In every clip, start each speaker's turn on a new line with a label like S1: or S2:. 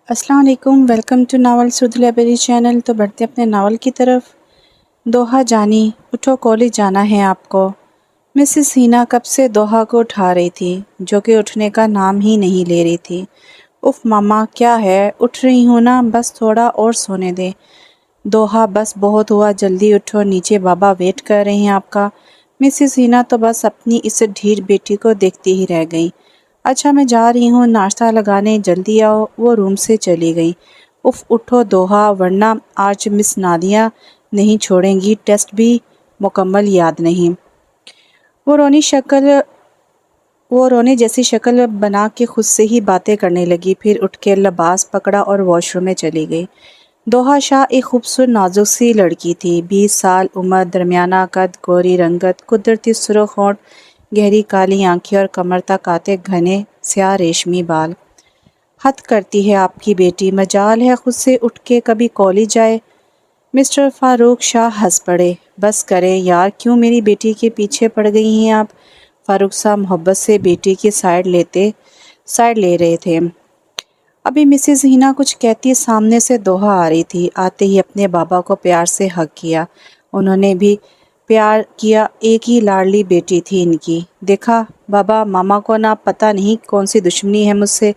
S1: अस्सलाम वालेकुम। Welcome to novel सुध लाइब्रेरी चैनल। तो बढ़ते अपने नावल की तरफ। दोहा जानी, उठो कॉलेज जाना है आपको। मिसेस हिना कब से दोहा को उठा रही थी, जो कि उठने का नाम ही नहीं ले रही थी। उफ मामा क्या है, उठ रही हूँ ना, बस थोड़ा और सोने दे। दोहा बस बहुत हुआ, जल्दी उठो, नीचे बाबा वेट कर रहे हैं आपका। मिसेस हिना तो बस अपनी इस ढीठ बेटी को देखती ही रह गई। अच्छा मैं जा रही हूँ नाश्ता लगाने, जल्दी आओ। वो रूम से चली गई। उफ उठो दोहा, वरना आज मिस नादिया नहीं छोड़ेंगी, टेस्ट भी मुकम्मल याद नहीं। वो रोनी शक्ल वो रोने जैसी शक्ल बना के खुद से ही बातें करने लगी। फिर उठ के लिबास पकड़ा और वॉशरूम में चली गई। दोहा शाह एक खूबसूरत नाजुक सी लड़की थी। 20 साल उम्र, दरमियाना कद, गोरी रंगत, कुदरती सुर्ख होंठ, गहरी काली आंखें और कमर तक आते घने स्याह रेशमी बाल। हद करती है आपकी बेटी, मजाल है खुद से उठ के कभी कॉलेज जाए। मिस्टर फारूक शाह हंस पड़े। बस करें यार, क्यों मेरी बेटी के पीछे पड़ गई हैं आप। फारूक साहब मोहब्बत से बेटी की साइड ले रहे थे। अभी मिसेस हिना कुछ कहती, सामने से दोहा आ रही थी। आते ही अपने बाबा को प्यार से हग किया। उन्होंने भी प्यार किया, एक ही लाडली बेटी थी इनकी। देखा बाबा, मामा को ना पता नहीं कौन सी दुश्मनी है मुझसे।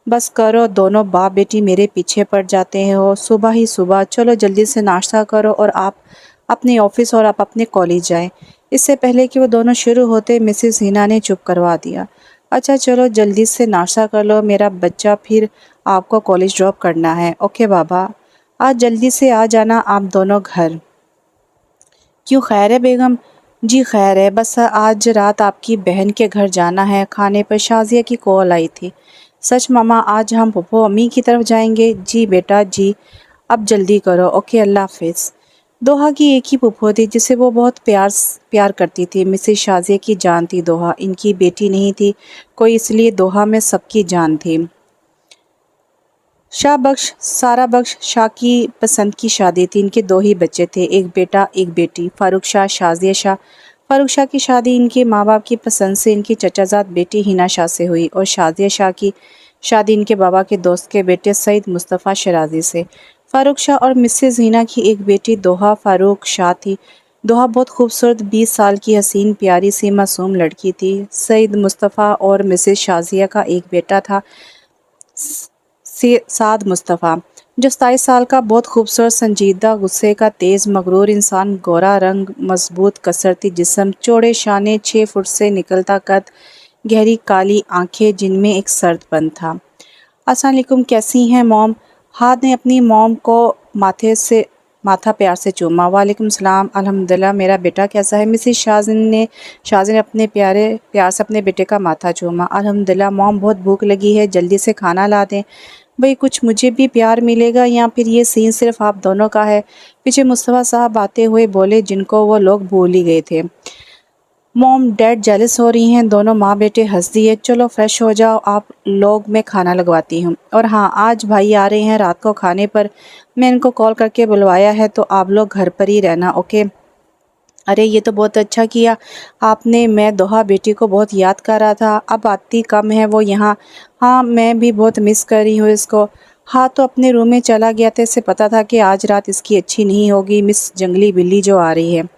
S1: बस करो, दोनों बाप बेटी मेरे पीछे पड़ जाते हैं। हो सुबह ही सुबह, चलो जल्दी से नाश्ता करो और आप अपने ऑफिस और आप अपने कॉलेज जाएं। इससे पहले कि वो दोनों शुरू होते, मिसेस हिना ने चुप करवा दिया। अच्छा चलो जल्दी से नाश्ता कर लो मेरा बच्चा, फिर आपको कॉलेज ड्रॉप करना है। ओके बाबा, आज जल्दी से आ जाना आप दोनों घर। क्यों, खैर है बेगम? जी खैर है, बस आज रात आपकी बहन के घर जाना है। खाने पर शाजिया की कॉल आई थी। सच मामा, आज हम पप्पो अम्मी की तरफ जाएंगे? जी बेटा जी। अब जल्दी करो। ओके, अल्लाह हाफिज़। दोहा की एक ही फूफो थी जिसे वो बहुत प्यार करती थी। मिसेस शाजिया की जान थी दोहा, इनकी बेटी नहीं थी कोई, इसलिए दोहा में सबकी जान थी। शाह बख्श सारा बख्श शाह की पसंद की शादी थी। इनके दो ही बच्चे थे, एक बेटा एक बेटी, फारूक शाह, शाजिया शाह। फारूक शाह की शादी इनके माँ बाप की पसंद से इनकी चचाजाद बेटी हिना शाह से हुई और शाजिया शाह की शादी इनके बाबा के दोस्त के बेटे सईद मुस्तफ़ा शराजी से। फारूक शाह और मिसेस हिना की एक बेटी दोहा फारूक शाह थी। दोहा बहुत खूबसूरत 20 साल की हसीन प्यारी सी मासूम लड़की थी। सईद मुस्तफ़ा और मिसेस शाजिया का एक बेटा था, साद मुस्तफ़ा, जो 27 साल का बहुत खूबसूरत, संजीदा, गुस्से का, तेज़, मगरूर इंसान, गोरा रंग, मजबूत कसरती जिस्म, चौड़े शाने, 6 फुट से निकलता कद, गहरी काली आंखें जिनमें एक सर्दपन था। अस्सलाम वालेकुम, कैसी हैं मॉम? हाथ ने अपनी मॉम को माथा प्यार से चूमा। वालेकुम सलाम, अल्हम्दुलिल्लाह। मेरा बेटा कैसा है? मिसेस शाहज़िन ने अपने प्यार से अपने बेटे का माथा चूमा। अल्हम्दुलिल्लाह मॉम, बहुत भूख लगी है, जल्दी से खाना ला दें। भाई कुछ मुझे भी प्यार मिलेगा या फिर ये सीन सिर्फ आप दोनों का है? पीछे मुस्तफ़ा साहब आते हुए बोले, जिनको वो लोग भूल ही गए थे। मॉम डैड जेलस हो रही हैं। दोनों माँ बेटे हंस दिए। चलो फ्रेश हो जाओ आप लोग, मैं खाना लगवाती हूँ। और हाँ, आज भाई आ रहे हैं रात को खाने पर, मैं इनको कॉल करके बुलवाया है, तो आप लोग घर पर ही रहना। ओके? अरे ये तो बहुत अच्छा किया आपने, मैं दोहा बेटी को बहुत याद कर रहा था, अब आती कम है वो यहाँ। हाँ मैं भी बहुत मिस कर रही हूँ इसको। हाँ तो अपने रूम में चला गया था, इसे पता था कि आज रात इसकी अच्छी नहीं होगी, मिस जंगली बिल्ली जो आ रही है।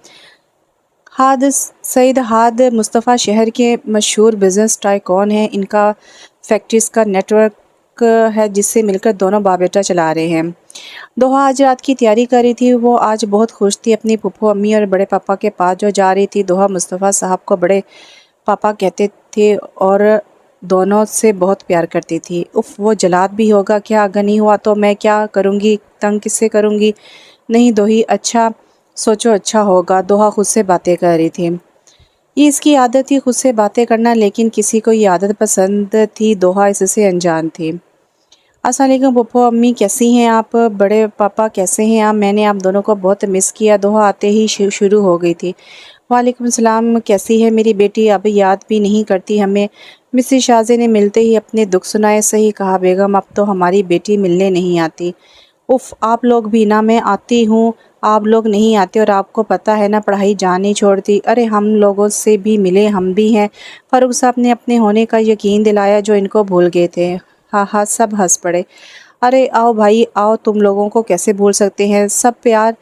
S1: सईद हाद मुस्तफ़ा शहर के मशहूर बिजनेस टाइकॉन हैं। इनका फैक्ट्रीज का नेटवर्क है, जिससे मिलकर दोनों बाप बेटा चला रहे हैं। दोहा आज रात की तैयारी कर रही थी। वो आज बहुत खुश थी, अपनी फूफो अम्मी और बड़े पापा के पास जो जा रही थी। दोहा मुस्तफ़ा साहब को बड़े पापा कहते थे और दोनों से बहुत प्यार करती थी। उफ वो जलाद भी होगा क्या, अगर नहीं हुआ तो मैं क्या करूँगी, तंग किससे करूँगी। नहीं दोही, अच्छा सोचो अच्छा होगा। दोहा खुद से बातें कर रही थी। ये इसकी आदत थी खुद से बातें करना, लेकिन किसी को ये आदत पसंद थी, दोहा इससे अनजान थी। अस्सलाम वालेकुम पप्पू अम्मी, कैसी हैं आप? बड़े पापा कैसे हैं आप? मैंने आप दोनों को बहुत मिस किया। दोहा आते ही शुरू हो गई थी। वालेकुम सलाम, कैसी है मेरी बेटी? अब याद भी नहीं करती हमें। मिसेस शाज़े ने मिलते ही अपने दुख सुनाए। सही कहा बेगम, अब तो हमारी बेटी मिलने नहीं आती। उफ आप लोग भी ना, मैं आती हूँ, आप लोग नहीं आते, और आपको पता है ना पढ़ाई जान नहीं छोड़ती। अरे हम लोगों से भी मिले, हम भी हैं। फ़ारूक साहब ने अपने होने का यकीन दिलाया जो इनको भूल गए थे। हाँ हाँ सब हंस पड़े। अरे आओ भाई आओ, तुम लोगों को कैसे भूल सकते हैं, सब प्यार।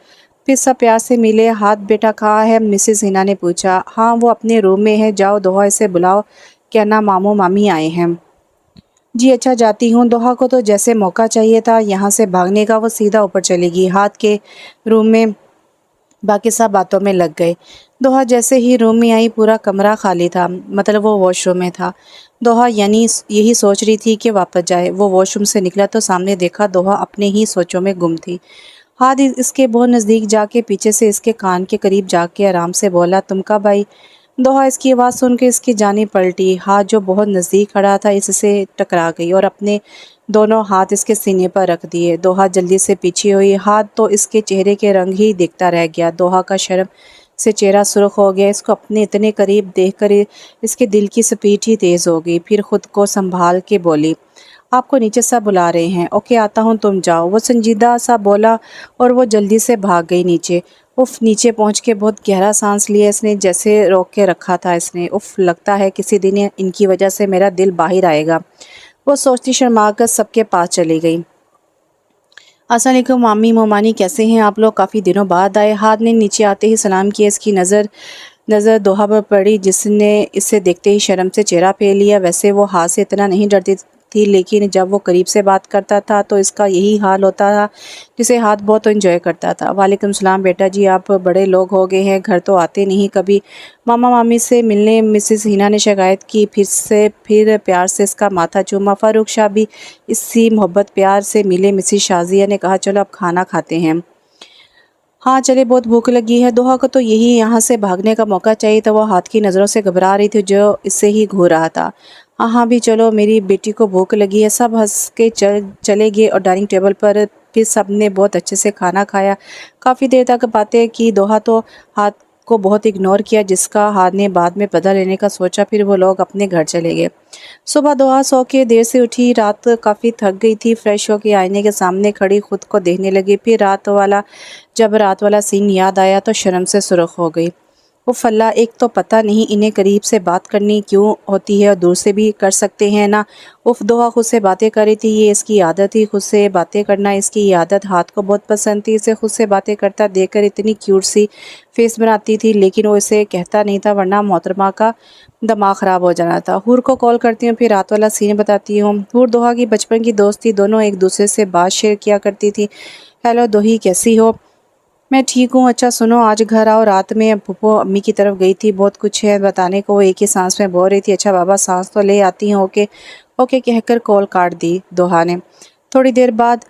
S1: फिर सब प्यार से मिले। हाथ बेटा कहाँ है, मिसेस हिना ने पूछा। हाँ वो अपने रूम में है, जाओ दोहा इसे बुलाओ, क्या ना मामू मामी आए हैं। जी अच्छा जाती हूँ। दोहा को तो जैसे मौका चाहिए था यहाँ से भागने का, वो सीधा ऊपर चली गई। हाथ के रूम में बाकी सब बातों में लग गए। दोहा जैसे ही रूम में आई पूरा कमरा खाली था, मतलब वो वॉशरूम में था। दोहा यानी यही सोच रही थी कि वापस जाए। वो वॉशरूम से निकला तो सामने देखा दोहा अपने ही सोचों में गुम थी। हाथ इसके बहुत नज़दीक जाके पीछे से इसके कान के करीब जाके आराम से बोला, तुम कब आई। दोहा इसकी आवाज़ सुन के इसकी जानी पलटी। हाथ जो बहुत नज़दीक खड़ा था इससे टकरा गई और अपने दोनों हाथ इसके सीने पर रख दिए। दोहा जल्दी से पीछे हुई। हाथ तो इसके चेहरे के रंग ही देखता रह गया। दोहा का शर्म से चेहरा सुर्ख हो गया। इसको अपने इतने करीब देखकर इसके दिल की स्पीड ही तेज़ हो गई। फिर खुद को संभाल के बोली, आपको नीचे सब बुला रहे हैं। ओके आता हूँ, तुम जाओ। वो संजीदा सा बोला और वो जल्दी से भाग गई नीचे। उफ, नीचे पहुँच के बहुत गहरा सांस लिया इसने, जैसे रोक के रखा था इसने। उफ, लगता है किसी दिन इनकी वजह से मेरा दिल बाहर आएगा। वो सोचती शर्मा कर सबके पास चली गई। अस्सलाम वालेकुम मामी मोमानी, कैसे हैं आप लोग, काफ़ी दिनों बाद आए। हाथ ने नीचे आते ही सलाम किया। इसकी नज़र दोहा पर पड़ी जिसने इसे देखते ही शर्म से चेहरा फेर लिया। वैसे वो हाथ से इतना नहीं डरती थी, लेकिन जब वो करीब से बात करता था तो इसका यही हाल होता था, जिसे हाथ बहुत एंजॉय करता था। वालेकुम सलाम बेटा जी, आप बड़े लोग हो गए हैं, घर तो आते नहीं कभी। मामा मामी से मिलने मिसेस हिना ने शिकायत की। फिर प्यार से इसका माथा चूमा। फ़ारूक शाह भी इसी मोहब्बत प्यार से मिले। मिसेस शाजिया ने कहा, चलो अब खाना खाते हैं। हाँ चले, बहुत भूख लगी है। दोहा को तो यही यहाँ से भागने का मौका चाहिए था। वो हाथ की नज़रों से घबरा रही थी जो इससे ही घूर रहा था। हाँ हाँ भी चलो, मेरी बेटी को भूख लगी है। सब हंस के चले गए और डाइनिंग टेबल पर फिर सब ने बहुत अच्छे से खाना खाया। काफ़ी देर तक बातें की। दोहा तो हाथ को बहुत इग्नोर किया, जिसका हाथ ने बाद में बदला लेने का सोचा। फिर वो लोग अपने घर चले गए। सुबह दोहा सो के देर से उठी। रात काफ़ी थक गई थी। फ्रेश होके आईने के सामने खड़ी खुद को देखने लगी। फिर जब रात वाला सीन याद आया तो शर्म से सुर्ख हो गई। उफ़ अल्लाह, एक तो पता नहीं इन्हें करीब से बात करनी क्यों होती है और दूर से भी कर सकते हैं ना। उफ़, दोहा खुद से बातें कर रही थी, ये इसकी आदत थी। खुद से बातें करना इसकी ये आदत हाथ को बहुत पसंद थी। इसे खुद से बातें करता देखकर इतनी क्यूट सी फेस बनाती थी, लेकिन वो इसे कहता नहीं था वरना मोहतरमा का दिमाग ख़राब हो जाना था। हूर को कॉल करती हूँ, फिर रात वाला सीन बताती हूँ। हूर दोहा की बचपन की दोस्त थी, दोनों एक दूसरे से बात शेयर किया करती थी। हेलो दोही, कैसी हो। मैं ठीक हूँ। अच्छा सुनो, आज घर आओ। रात में फूफो अम्मी की तरफ गई थी, बहुत कुछ है बताने को। वो एक ही सांस में बोल रही थी। अच्छा बाबा, सांस तो ले आती हैं। ओके ओके कहकर कॉल काट दी दोहा ने। थोड़ी देर बाद,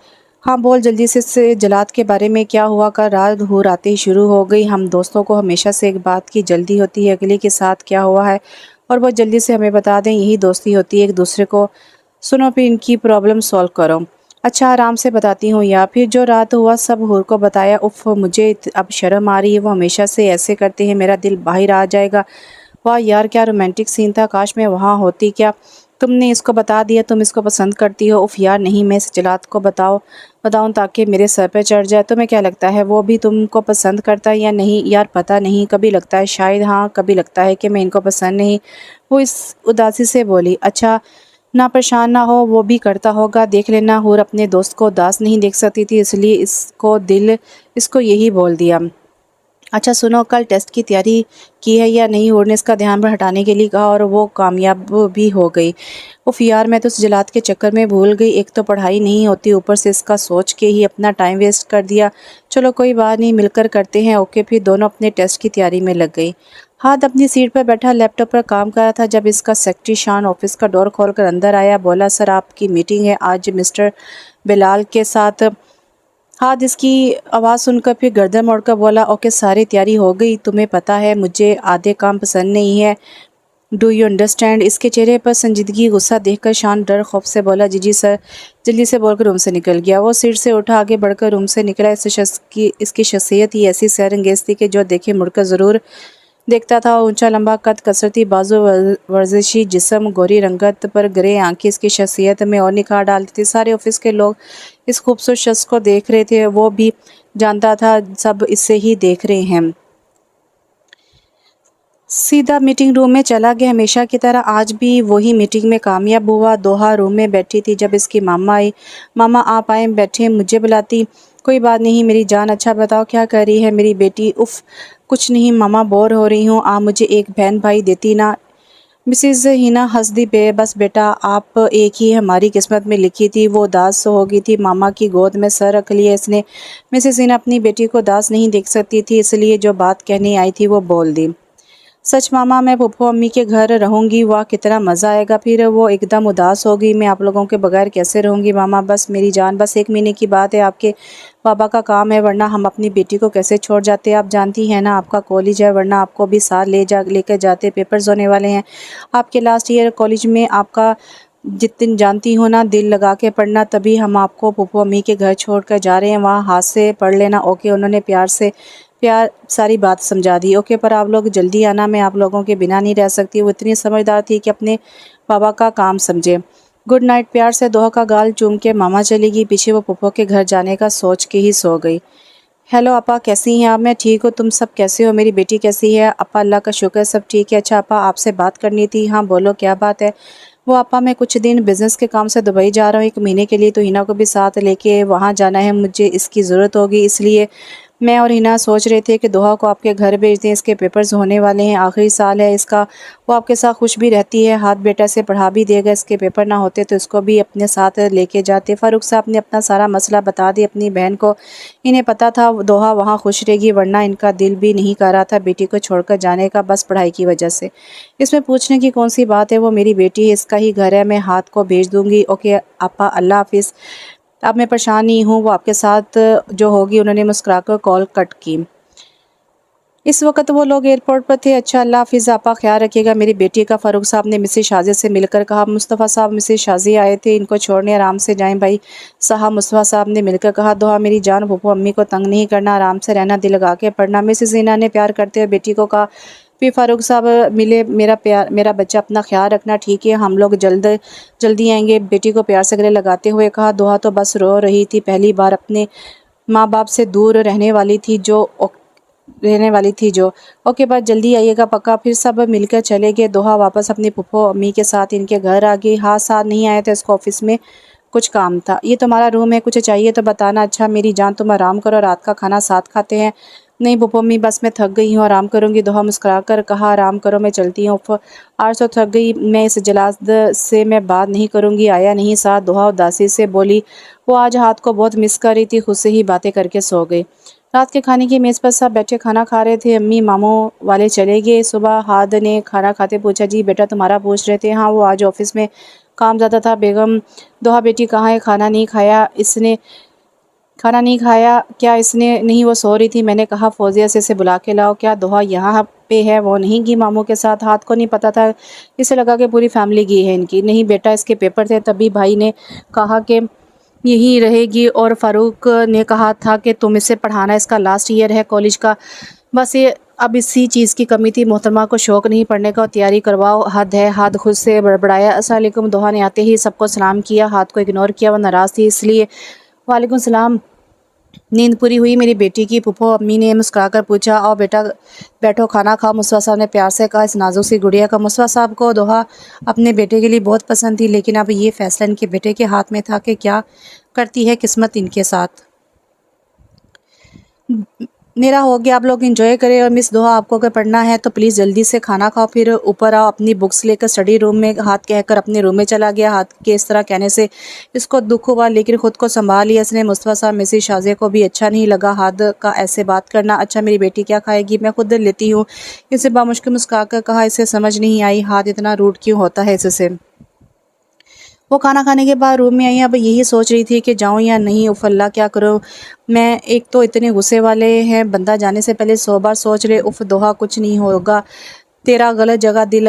S1: हाँ बोल जल्दी से जलाद के बारे में क्या हुआ। कल रात हूर आते ही शुरू हो गई। हम दोस्तों को हमेशा से एक बात की जल्दी होती है, अगले के साथ क्या हुआ है और वो जल्दी से हमें बता दें। यही दोस्ती होती है, एक दूसरे को सुनो फिर इनकी प्रॉब्लम सॉल्व करो। अच्छा आराम से बताती हूँ। या फिर जो रात हुआ सब हूर को बताया। उफ, मुझे अब शर्म आ रही है। वो हमेशा से ऐसे करते हैं, मेरा दिल बाहर आ जाएगा। वाह यार, क्या रोमांटिक सीन था, काश मैं वहाँ होती। क्या तुमने इसको बता दिया तुम इसको पसंद करती हो। उफ यार नहीं, मैं इस जलाद को बताऊँ ताकि मेरे सर पे चढ़ जाए। तुम्हें क्या लगता है वो भी तुमको पसंद करता है या नहीं। यार पता नहीं, कभी लगता है शायद हाँ, कभी लगता है कि मैं इनको पसंद नहीं। वो इस उदासी से बोली। अच्छा ना परेशान ना हो, वो भी करता होगा, देख लेना। हूर अपने दोस्त को उदास नहीं देख सकती थी, इसलिए इसको यही बोल दिया। अच्छा सुनो, कल टेस्ट की तैयारी की है या नहीं। हूर ने इसका ध्यान पर हटाने के लिए कहा और वो कामयाब भी हो गई। उफ यार, मैं तो उस जलाद के चक्कर में भूल गई। एक तो पढ़ाई नहीं होती, ऊपर से इसका सोच के ही अपना टाइम वेस्ट कर दिया। चलो कोई बात नहीं, मिलकर करते हैं। ओके, फिर दोनों अपने टेस्ट की तैयारी में लग गई। हाथ अपनी सीट पर बैठा लैपटॉप पर काम कर रहा था जब इसका सेक्रेटरी शान ऑफिस का डोर खोलकर अंदर आया। बोला, सर आपकी मीटिंग है आज मिस्टर बिलाल के साथ। हाथ इसकी आवाज़ सुनकर फिर गर्दन मोड़कर बोला, ओके सारी तैयारी हो गई। तुम्हें पता है मुझे आधे काम पसंद नहीं है, डू यू अंडरस्टैंड। इसके चेहरे पर संजीदगी गुस्सा देखकर शान डर खौफ से बोला, जी जी सर। जल्दी से बोलकर रूम से निकल गया। वो सीट से उठा आगे बढ़कर रूम से निकला। इस शख्स की इसकी शख्सियत ही ऐसी सैरंगेज थी कि जो देखे मुड़कर ज़रूर देखता था। ऊंचा लंबा कद, कसरती बाजू, वर्जिशी जिस्म, गोरी रंगत पर ग्रे आंखें इसकी शख्सियत में और निखार डालती थी। सारे ऑफिस के लोग इस खूबसूरत शख्स को देख रहे थे। वो भी जानता था सब इससे ही देख रहे हैं। सीधा मीटिंग रूम में चला गया। हमेशा की तरह आज भी वही मीटिंग में कामयाब हुआ। दोहा रूम में बैठी थी जब इसकी मामा आई। मामा आप आए, बैठे, मुझे बुलाती। कोई बात नहीं मेरी जान, अच्छा बताओ क्या कर रही है मेरी बेटी? उफ, कुछ नहीं मामा, बोर हो रही हूँ। आप मुझे एक बहन भाई देती ना। मिसेस हिना हंस दी। बस बेटा, आप एक ही हमारी किस्मत में लिखी थी। वो उदास हो गई थी। मामा की गोद में सर रख लिया इसने। मिसेस हिना अपनी बेटी को उदास नहीं देख सकती थी, इसलिए जो बात कहने आई थी वो बोल दी। सच मामा, मैं पप्पू अम्मी के घर रहूँगी। वाह कितना मज़ा आएगा। फिर वो एकदम उदास हो गई। मैं आप लोगों के बगैर कैसे रहूँगी मामा? बस मेरी जान, बस 1 महीने की बात है। आपके पापा का काम है, वरना हम अपनी बेटी को कैसे छोड़ जाते? आप जानती हैं ना आपका कॉलेज है, वरना आपको भी साथ लेकर जाते। पेपर्स होने वाले हैं आपके लास्ट ईयर कॉलेज में। आपका जितनी जानती हो ना, दिल लगा के पढ़ना, तभी हम आपको पप्पू अम्मी के घर छोड़ कर जा रहे हैं। वहाँ हाथ से पढ़ लेना। ओके, उन्होंने प्यार सारी बात समझा दी। ओके, पर आप लोग जल्दी आना, मैं आप लोगों के बिना नहीं रह सकती। वो इतनी समझदार थी कि अपने पापा का काम समझे। Good night. प्यार से दोहा का गाल चूम के मामा चली गई। पीछे वो पप्पू के घर जाने का सोच के ही सो गई। हेलो अपा, कैसी हैं आप? मैं ठीक हूँ, तुम सब कैसे हो? मेरी बेटी कैसी है? अपा अल्लाह का शुक्र, सब ठीक है। अच्छा अपा, आपसे बात करनी थी। हाँ बोलो, क्या बात है? वो अपा, मैं कुछ दिन बिज़नेस के काम से दुबई जा रहा हूँ 1 महीने के लिए, तो हिना को भी साथ लेके वहाँ जाना है। मुझे इसकी ज़रूरत होगी, इसलिए मैं और हिना सोच रहे थे कि दोहा को आपके घर भेज दें। इसके पेपर्स होने वाले हैं, आखिरी साल है इसका। वो आपके साथ खुश भी रहती है, हाथ बेटा से पढ़ा भी देगा। इसके पेपर ना होते तो इसको भी अपने साथ लेके जाते। फ़ारूक साहब ने अपना सारा मसला बता दिया अपनी बहन को। इन्हें पता था दोहा वहाँ खुश रहेगी, वरना इनका दिल भी नहीं कर रहा था बेटी को छोड़कर जाने का, बस पढ़ाई की वजह से। इसमें पूछने की कौन सी बात है? वो मेरी बेटी है, इसका ही घर है, मैं हाथ को भेज दूँगी। ओके आपा, अल्लाह हाफिज़। अब मैं परेशान नहीं हूँ, वो आपके साथ जो होगी। उन्होंने मुस्कुराकर कॉल कट की। इस वक्त वो लोग एयरपोर्ट पर थे। अच्छा अल्लाह हाफिज़, आपा ख्याल रखिएगा मेरी बेटी का। फ़ारूक साहब ने मिसेस शाजी से मिलकर कहा। मुस्तफ़ा साहब, मिसेस शाजी आए थे, इनको छोड़ने आराम से जाएं भाई साहब। मुस्तफ़ा साहब ने मिलकर कहा। दोहा मेरी जान, पप्पू अम्मी को तंग नहीं करना, आराम से रहना, दिल लगा के पढ़ना। मिसेस ज़ीना ने प्यार करते हुए बेटी को कहा। फिर फ़ारूक साहब मिले। मेरा बच्चा, अपना ख्याल रखना, ठीक है? हम लोग जल्दी आएंगे, बेटी को प्यार से गले लगाते हुए कहा। दोहा तो बस रो रही थी। पहली बार अपने माँ बाप से दूर रहने वाली थी जो। ओके, बस जल्दी आइएगा पक्का। फिर सब मिलकर चले गए। दोहा वापस अपनी फूफो अम्मी के साथ इनके घर आ गई। हाँ, साथ नहीं आया था, इसको ऑफिस में कुछ काम था। ये तुम्हारा रूम है, कुछ चाहिए तो बताना। अच्छा मेरी जान, तुम आराम करो, रात का खाना साथ खाते हैं। नहीं पप्पू अम्मी, बस मैं थक गई हूँ, आराम करूँगी। दोहा मुस्कुराकर कहा। आराम करो, मैं चलती हूँ। आज तो थक गई मैं, इस जलाद से मैं बात नहीं करूँगी। आया नहीं साथ? दोहा उदासी से बोली। वो आज हाथ को बहुत मिस कर रही थी, खुद से ही बातें करके सो गई। रात के खाने की मेज़ पर सब बैठे खाना खा रहे थे। अम्मी मामू वाले चले गए। सुबह हाद ने खाना खाते पूछा, जी बेटा तुम्हारा पूछ रहे थे? हाँ, वो आज ऑफिस में काम ज़्यादा था। बेगम, दोहा बेटी कहाँ है? खाना नहीं खाया क्या इसने? नहीं, वो सो रही थी। मैंने कहा फौजिया से इसे बुला के लाओ। क्या दोहा यहाँ पे है? वो नहीं गई मामू के साथ? हाथ को नहीं पता था, इसे लगा कि पूरी फैमिली गई है इनकी। नहीं बेटा, इसके पेपर थे, तभी भाई ने कहा कि यहीं रहेगी, और फ़ारूक ने कहा था कि तुम इसे पढ़ाना, इसका लास्ट ईयर है कॉलेज का। बस ये अब इसी चीज़ की कमी थी, मोहतरमा को शौक़ नहीं पढ़ने का, तैयारी करवाओ। हद है। हाथ खुद से बड़बड़ाया। अस्सलाम वालेकुम। दोहा ने आते ही सबको सलाम किया। हाथ को इग्नोर किया, वो नाराज़ थी इसलिए। वालेकुम सलाम। नींद पूरी हुई मेरी बेटी की? फूफो अम्मी ने मुस्कुराकर पूछा। आओ बेटा बैठो, खाना खाओ, मुस्तफ़ा साहब ने प्यार से कहा। इस नाजुक सी गुड़िया का मुस्तफ़ा साहब को दोहा अपने बेटे के लिए बहुत पसंद थी, लेकिन अब ये फैसला इनके बेटे के हाथ में था कि क्या करती है किस्मत इनके साथ। मेरा हो गया, आप लोग एंजॉय करें। और मिस दोहा, आपको अगर पढ़ना है तो प्लीज़ जल्दी से खाना खाओ, फिर ऊपर आओ। अपनी बुक्स लेकर स्टडी रूम में हाथ कहकर अपने रूम में चला गया। हाथ के इस तरह कहने से इसको दुख हुआ, लेकिन ख़ुद को संभाल लिया इसने। मुस्तफ़ा साहब मिसेस शाज़े को भी अच्छा नहीं लगा हाथ का ऐसे बात करना। अच्छा मेरी बेटी क्या खाएगी? मैं खुद लेती हूँ, इसे बामुश्किल मुस्कुरा कर कहा। इसे समझ नहीं आई हाथ इतना रूड क्यों होता है इससे। वो खाना खाने के बाद रूम में आई। अब यही सोच रही थी कि जाऊं या नहीं। उफ़ अल्लाह, क्या करूं मैं? एक तो इतने गुस्से वाले हैं, बंदा जाने से पहले 100 बार सोच ले। उफ़ दोहा, कुछ नहीं होगा, तेरा गलत जगह दिल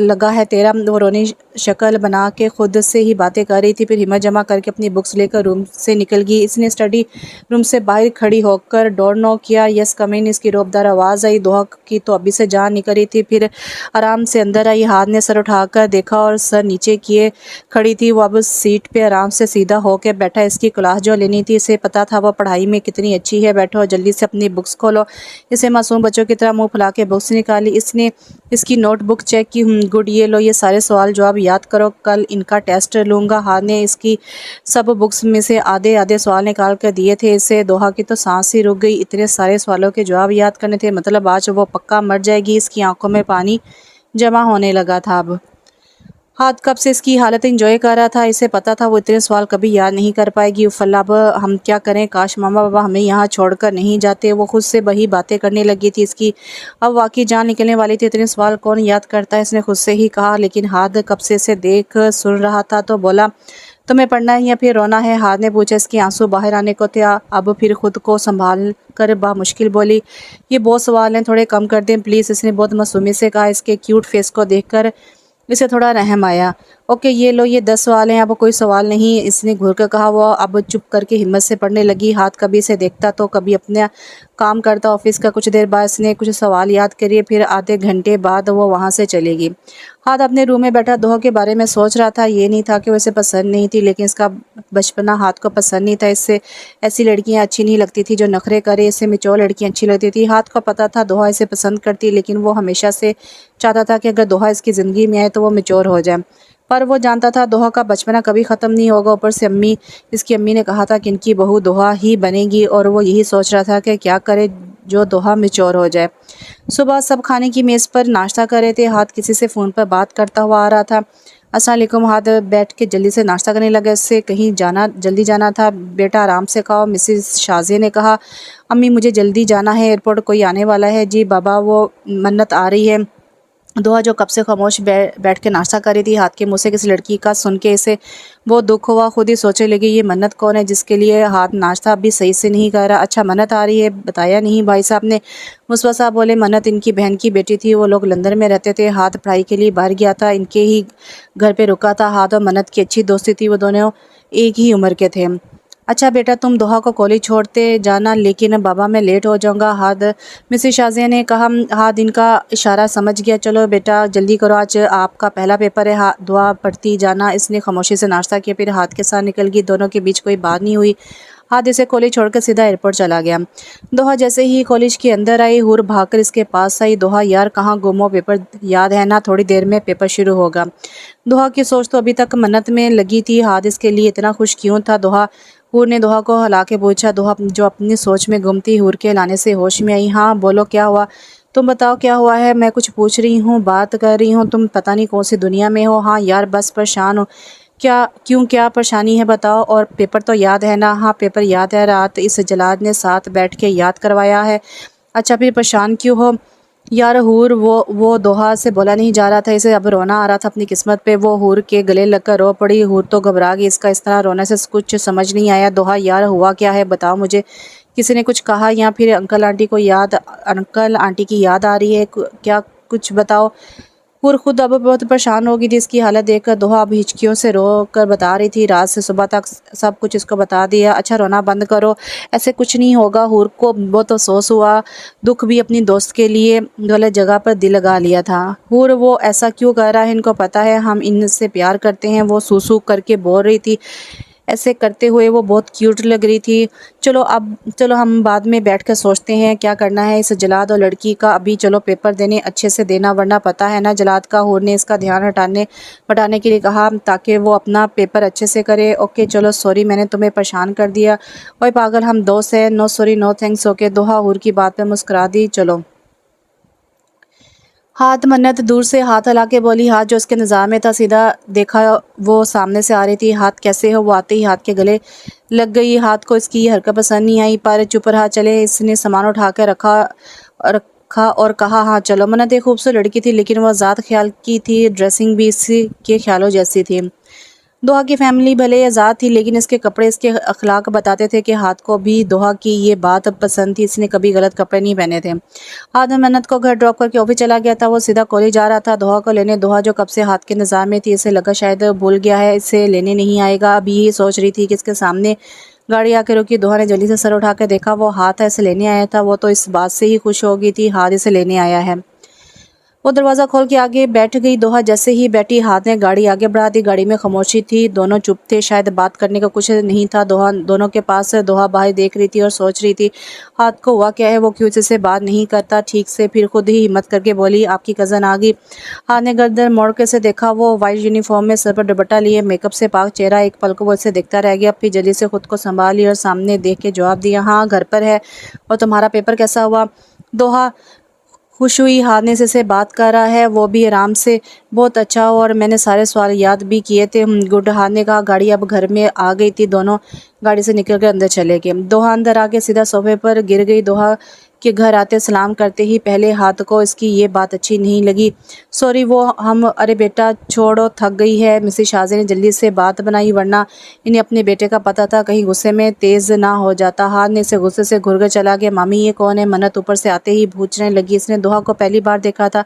S1: लगा है तेरा। वो रोनी शक्ल बना के खुद से ही बातें कर रही थी। फिर हिम्मत जमा करके अपनी बुक्स लेकर रूम से निकल गई। इसने स्टडी रूम से बाहर खड़ी होकर डोर नॉक किया। यस कम इन, इसकी रोबदार आवाज़ आई। दोहा की तो अभी से जान निकल रही थी, फिर आराम से अंदर आई। हाथ ने सर उठाकर देखा और सर नीचे किए खड़ी थी। वो अब सीट पे आराम से सीधा होकर बैठा। इसकी क्लास जो लेनी थी, इसे पता था वो पढ़ाई में कितनी अच्छी है। बैठो, जल्दी से अपनी बुक्स खोलो। इसे मासूम बच्चों की तरह मुँह फुला के बुक्स निकाली। इस इसने इसकी नोटबुक चेक की। गुड, ये लो ये सारे सवाल जवाब याद करो, कल इनका टेस्ट लूँगा। हाथ ने इसकी सब बुक्स में से आधे आधे सवाल निकाल कर दिए थे। इससे दोहा की तो सांस ही रुक गई। इतने सारे सवालों के जवाब याद करने थे, मतलब आज वो पक्का मर जाएगी। इसकी आंखों में पानी जमा होने लगा था। अब हाथ कब से इसकी हालत एंजॉय कर रहा था। इसे पता था वो इतने सवाल कभी याद नहीं कर पाएगी। उफल्ला, अब हम क्या करें, काश मामा बाबा हमें यहाँ छोड़कर नहीं जाते। वो खुद से वही बातें करने लगी थी। इसकी अब वाकई जान निकलने वाली थी। इतने सवाल कौन याद करता है, इसने खुद से ही कहा। लेकिन हाथ कब से इसे देख सुन रहा था तो बोला, तुम्हें पढ़ना है या फिर रोना है। हाथ ने पूछा। इसके आंसू बाहर आने को थे। अब फिर खुद को संभाल कर मुश्किल बोली, ये बहुत सवाल हैं, थोड़े कम कर दें प्लीज़। इसने बहुत मासूमी से कहा। इसके क्यूट फेस को देखकर इसे थोड़ा रहम आया। ओके, ये लो ये 10 सवाल हैं, अब कोई सवाल नहीं, इसने घूर कर कहा। वो अब चुप करके हिम्मत से पढ़ने लगी। हाथ कभी इसे देखता तो कभी अपना काम करता ऑफिस का। कुछ देर बाद इसने कुछ सवाल याद करिए, फिर आधे घंटे बाद वो वहाँ से चलेगी। हाथ अपने रूम में बैठा दोहा के बारे में सोच रहा था। ये नहीं था कि वो इसे पसंद नहीं थी, लेकिन इसका बचपना हाथ को पसंद नहीं था। इससे ऐसी लड़कियां अच्छी नहीं लगती थी जो नखरे करे। इससे मिचौर लड़कियां अच्छी लगती थी। हाथ को पता था दोहा इसे पसंद करती, लेकिन वो हमेशा से चाहता था कि अगर दोहा इसकी ज़िंदगी में आए तो वो मिचौर हो जाए। पर वो जानता था दोहा का बचपना कभी ख़त्म नहीं होगा। ऊपर से इसकी अम्मी ने कहा था कि इनकी बहू दोहा ही बनेगी, और वो यही सोच रहा था कि क्या करे जो दोहा मिचौर हो जाए। सुबह सब खाने की मेज़ पर नाश्ता कर रहे थे। हाथ किसी से फ़ोन पर बात करता हुआ आ रहा था। अस्सलाम वालेकुम। हाथ बैठ के जल्दी से नाश्ता करने लगा। इससे कहीं जल्दी जाना था। बेटा आराम से खाओ, मिसेस शाज़े ने कहा। अम्मी मुझे जल्दी जाना है, एयरपोर्ट कोई आने वाला है। जी बाबा, वो मन्नत आ रही है। दोहा जो कब से खामोश बैठ के नाश्ता कर रही थी, हाथ के मुंह से किसी लड़की का सुन के इसे बहुत दुख हुआ। खुद ही सोचने लगी, ये मन्नत कौन है जिसके लिए हाथ नाश्ता भी सही से नहीं कर रहा। अच्छा, मन्नत आ रही है, बताया नहीं भाई साहब ने। मुस्वा साहब बोले, मन्नत इनकी बहन की बेटी थी। वो लोग लंदन में रहते थे। हाथ पढ़ाई के लिए बाहर गया था, इनके ही घर पे रुका था। हाथ और मन्नत की अच्छी दोस्ती थी। वो दोनों एक ही उम्र के थे। अच्छा बेटा, तुम दोहा को कॉलेज छोड़ते जाना, लेकिन बाबा मैं लेट हो जाऊंगा। हाथ मिसेस शाज़िया ने कहा। हाथ इनका इशारा समझ गया। चलो बेटा जल्दी करो, आज आपका पहला पेपर है। हाथ दुआ पढ़ती जाना। इसने खामोशी से नाश्ता किया, फिर हाथ के साथ निकल गई। दोनों के बीच कोई बात नहीं हुई। हाथ इसे कॉलेज छोड़कर सीधा एयरपोर्ट चला गया। दोहा जैसे ही कॉलेज के अंदर आई, हुर भागकर इसके पास आई। दोहा यार कहाँ गुम हो, पेपर याद है ना, थोड़ी देर में पेपर शुरू होगा। दोहा की सोच तो अभी तक मन्नत में लगी थी। हाथ इसके लिए इतना खुश क्यों था। हुर ने दोहा को हिला के पूछा। दोहा जो अपनी सोच में गुम थी, हुर के लाने से होश में आई। हाँ बोलो, क्या हुआ, तुम बताओ क्या हुआ है। मैं कुछ पूछ रही हूँ, बात कर रही हूँ, तुम पता नहीं कौन सी दुनिया में हो। हाँ यार बस परेशान हो। क्या परेशानी है बताओ। और पेपर तो याद है ना। हाँ पेपर याद है, रात इस जलाद ने साथ बैठ के याद करवाया है। अच्छा फिर परेशान क्यों हो यार। हूर वो दोहा से बोला नहीं जा रहा था। इसे अब रोना आ रहा था अपनी किस्मत पे। वो हूर के गले लगकर रो पड़ी। हूर तो घबरा गई। इसका इस तरह रोने से कुछ समझ नहीं आया। दोहा यार हुआ क्या है, बताओ मुझे। किसी ने कुछ कहा या फिर अंकल आंटी की याद आ रही है क्या, कुछ बताओ। हूर खुद अब बहुत परेशान हो गई थी। इसकी हालत देखकर दोहा अब हिचकियों से रो कर बता रही थी। रात से सुबह तक सब कुछ इसको बता दिया। अच्छा रोना बंद करो, ऐसे कुछ नहीं होगा। हूर को बहुत अफसोस हुआ। दुख भी अपनी दोस्त के लिए गलत जगह पर दिल लगा लिया था। हूर वो ऐसा क्यों कर रहा है, इनको पता है हम इनसे प्यार करते हैं। वो सूसू करके बोल रही थी। ऐसे करते हुए वो बहुत क्यूट लग रही थी। चलो हम बाद में बैठकर सोचते हैं क्या करना है इस जलाद और लड़की का। अभी चलो पेपर देने अच्छे से देना, वरना पता है ना जलाद का। हूर ने इसका ध्यान हटाने के लिए कहा ताकि वो अपना पेपर अच्छे से करे। ओके चलो, सॉरी मैंने तुम्हें परेशान कर दिया। ओए पागल, हम दोस्त हैं। No sorry no thanks. Okay. दोहा हूर की बात पे मुस्कुरा दी। चलो। हाथ मन्नत दूर से हाथ हिला के बोली। हाथ जो उसके निज़ाम में था, सीधा देखा वो सामने से आ रही थी। हाथ कैसे हो, वो आते ही हाथ के गले लग गई। हाथ को इसकी ये हरकत पसंद नहीं आई, पर चुप रहा। चले, इसने सामान उठा के रखा और कहा हाँ चलो। मन्नत एक खूबसूरत लड़की थी, लेकिन वह ज़ात ख्याल की थी। ड्रेसिंग भी इसी के ख्यालों जैसी थी। दोहा की फैमिली भले आज़ाद थी, लेकिन इसके कपड़े इसके अखलाक बताते थे कि हाथ को भी दोहा की ये बात पसंद थी। इसने कभी गलत कपड़े नहीं पहने थे। हाथ मन्नत को घर ड्रॉप करके ऑफिस चला गया था। वो सीधा कॉलेज जा रहा था दोहा को लेने। दोहा जो कब से हाथ के निज़ाम में थी, इसे लगा शायद भूल गया है, इसे लेने नहीं आएगा। अभी ये सोच रही थी कि इसके सामने गाड़ी आके रुकी। दोहा ने जल्दी से सर उठा कर देखा, वो हाथ है इसे लेने आया था। वो तो इस बात से ही खुश हो गई थी, हाथ इसे लेने आया है। वो दरवाज़ा खोल के आगे बैठ गई। दोहा जैसे ही बैठी हाथ ने गाड़ी आगे बढ़ा दी। गाड़ी में खामोशी थी, दोनों चुप थे, शायद बात करने का कुछ नहीं था दोनों के पास। दोहा बाहर देख रही थी और सोच रही थी हाथ को हुआ क्या है, वो क्यों इससे बात नहीं करता ठीक से। फिर खुद ही हिम्मत करके बोली, आपकी कज़न आ गई। हाथ ने गर्दन मोड़ के से देखा, वो वाइट यूनिफॉर्म में सर पर दुपट्टा लिए, मेकअप से पाक चेहरा। एक पल को वो इसे देखता रह गया, फिर जल्दी से खुद को संभाल लिया और सामने देख के जवाब दिया, हाँ घर पर है। और तुम्हारा पेपर कैसा हुआ? दोहा खुश हुई, हारने से बात कर रहा है, वो भी आराम से। बहुत अच्छा, और मैंने सारे सवाल याद भी किए थे। गुड। हारने कहा। गाड़ी अब घर में आ गई थी, दोनों गाड़ी से निकल कर अंदर चले गए। दोहा अंदर आके सीधा सोफे पर गिर गई। दोहा के घर आते सलाम करते ही पहले हाथ को इसकी ये बात अच्छी नहीं लगी। सॉरी वो हम, अरे बेटा छोड़ो, थक गई है। मिसेस शाजी ने जल्दी से बात बनाई, वरना इन्हें अपने बेटे का पता था, कहीं गुस्से में तेज़ ना हो जाता। हाथ ने से गुस्से से घुर कर चला गया। मामी ये कौन है? मन्नत ऊपर से आते ही पूछने लगी। इसने दोहा को पहली बार देखा था।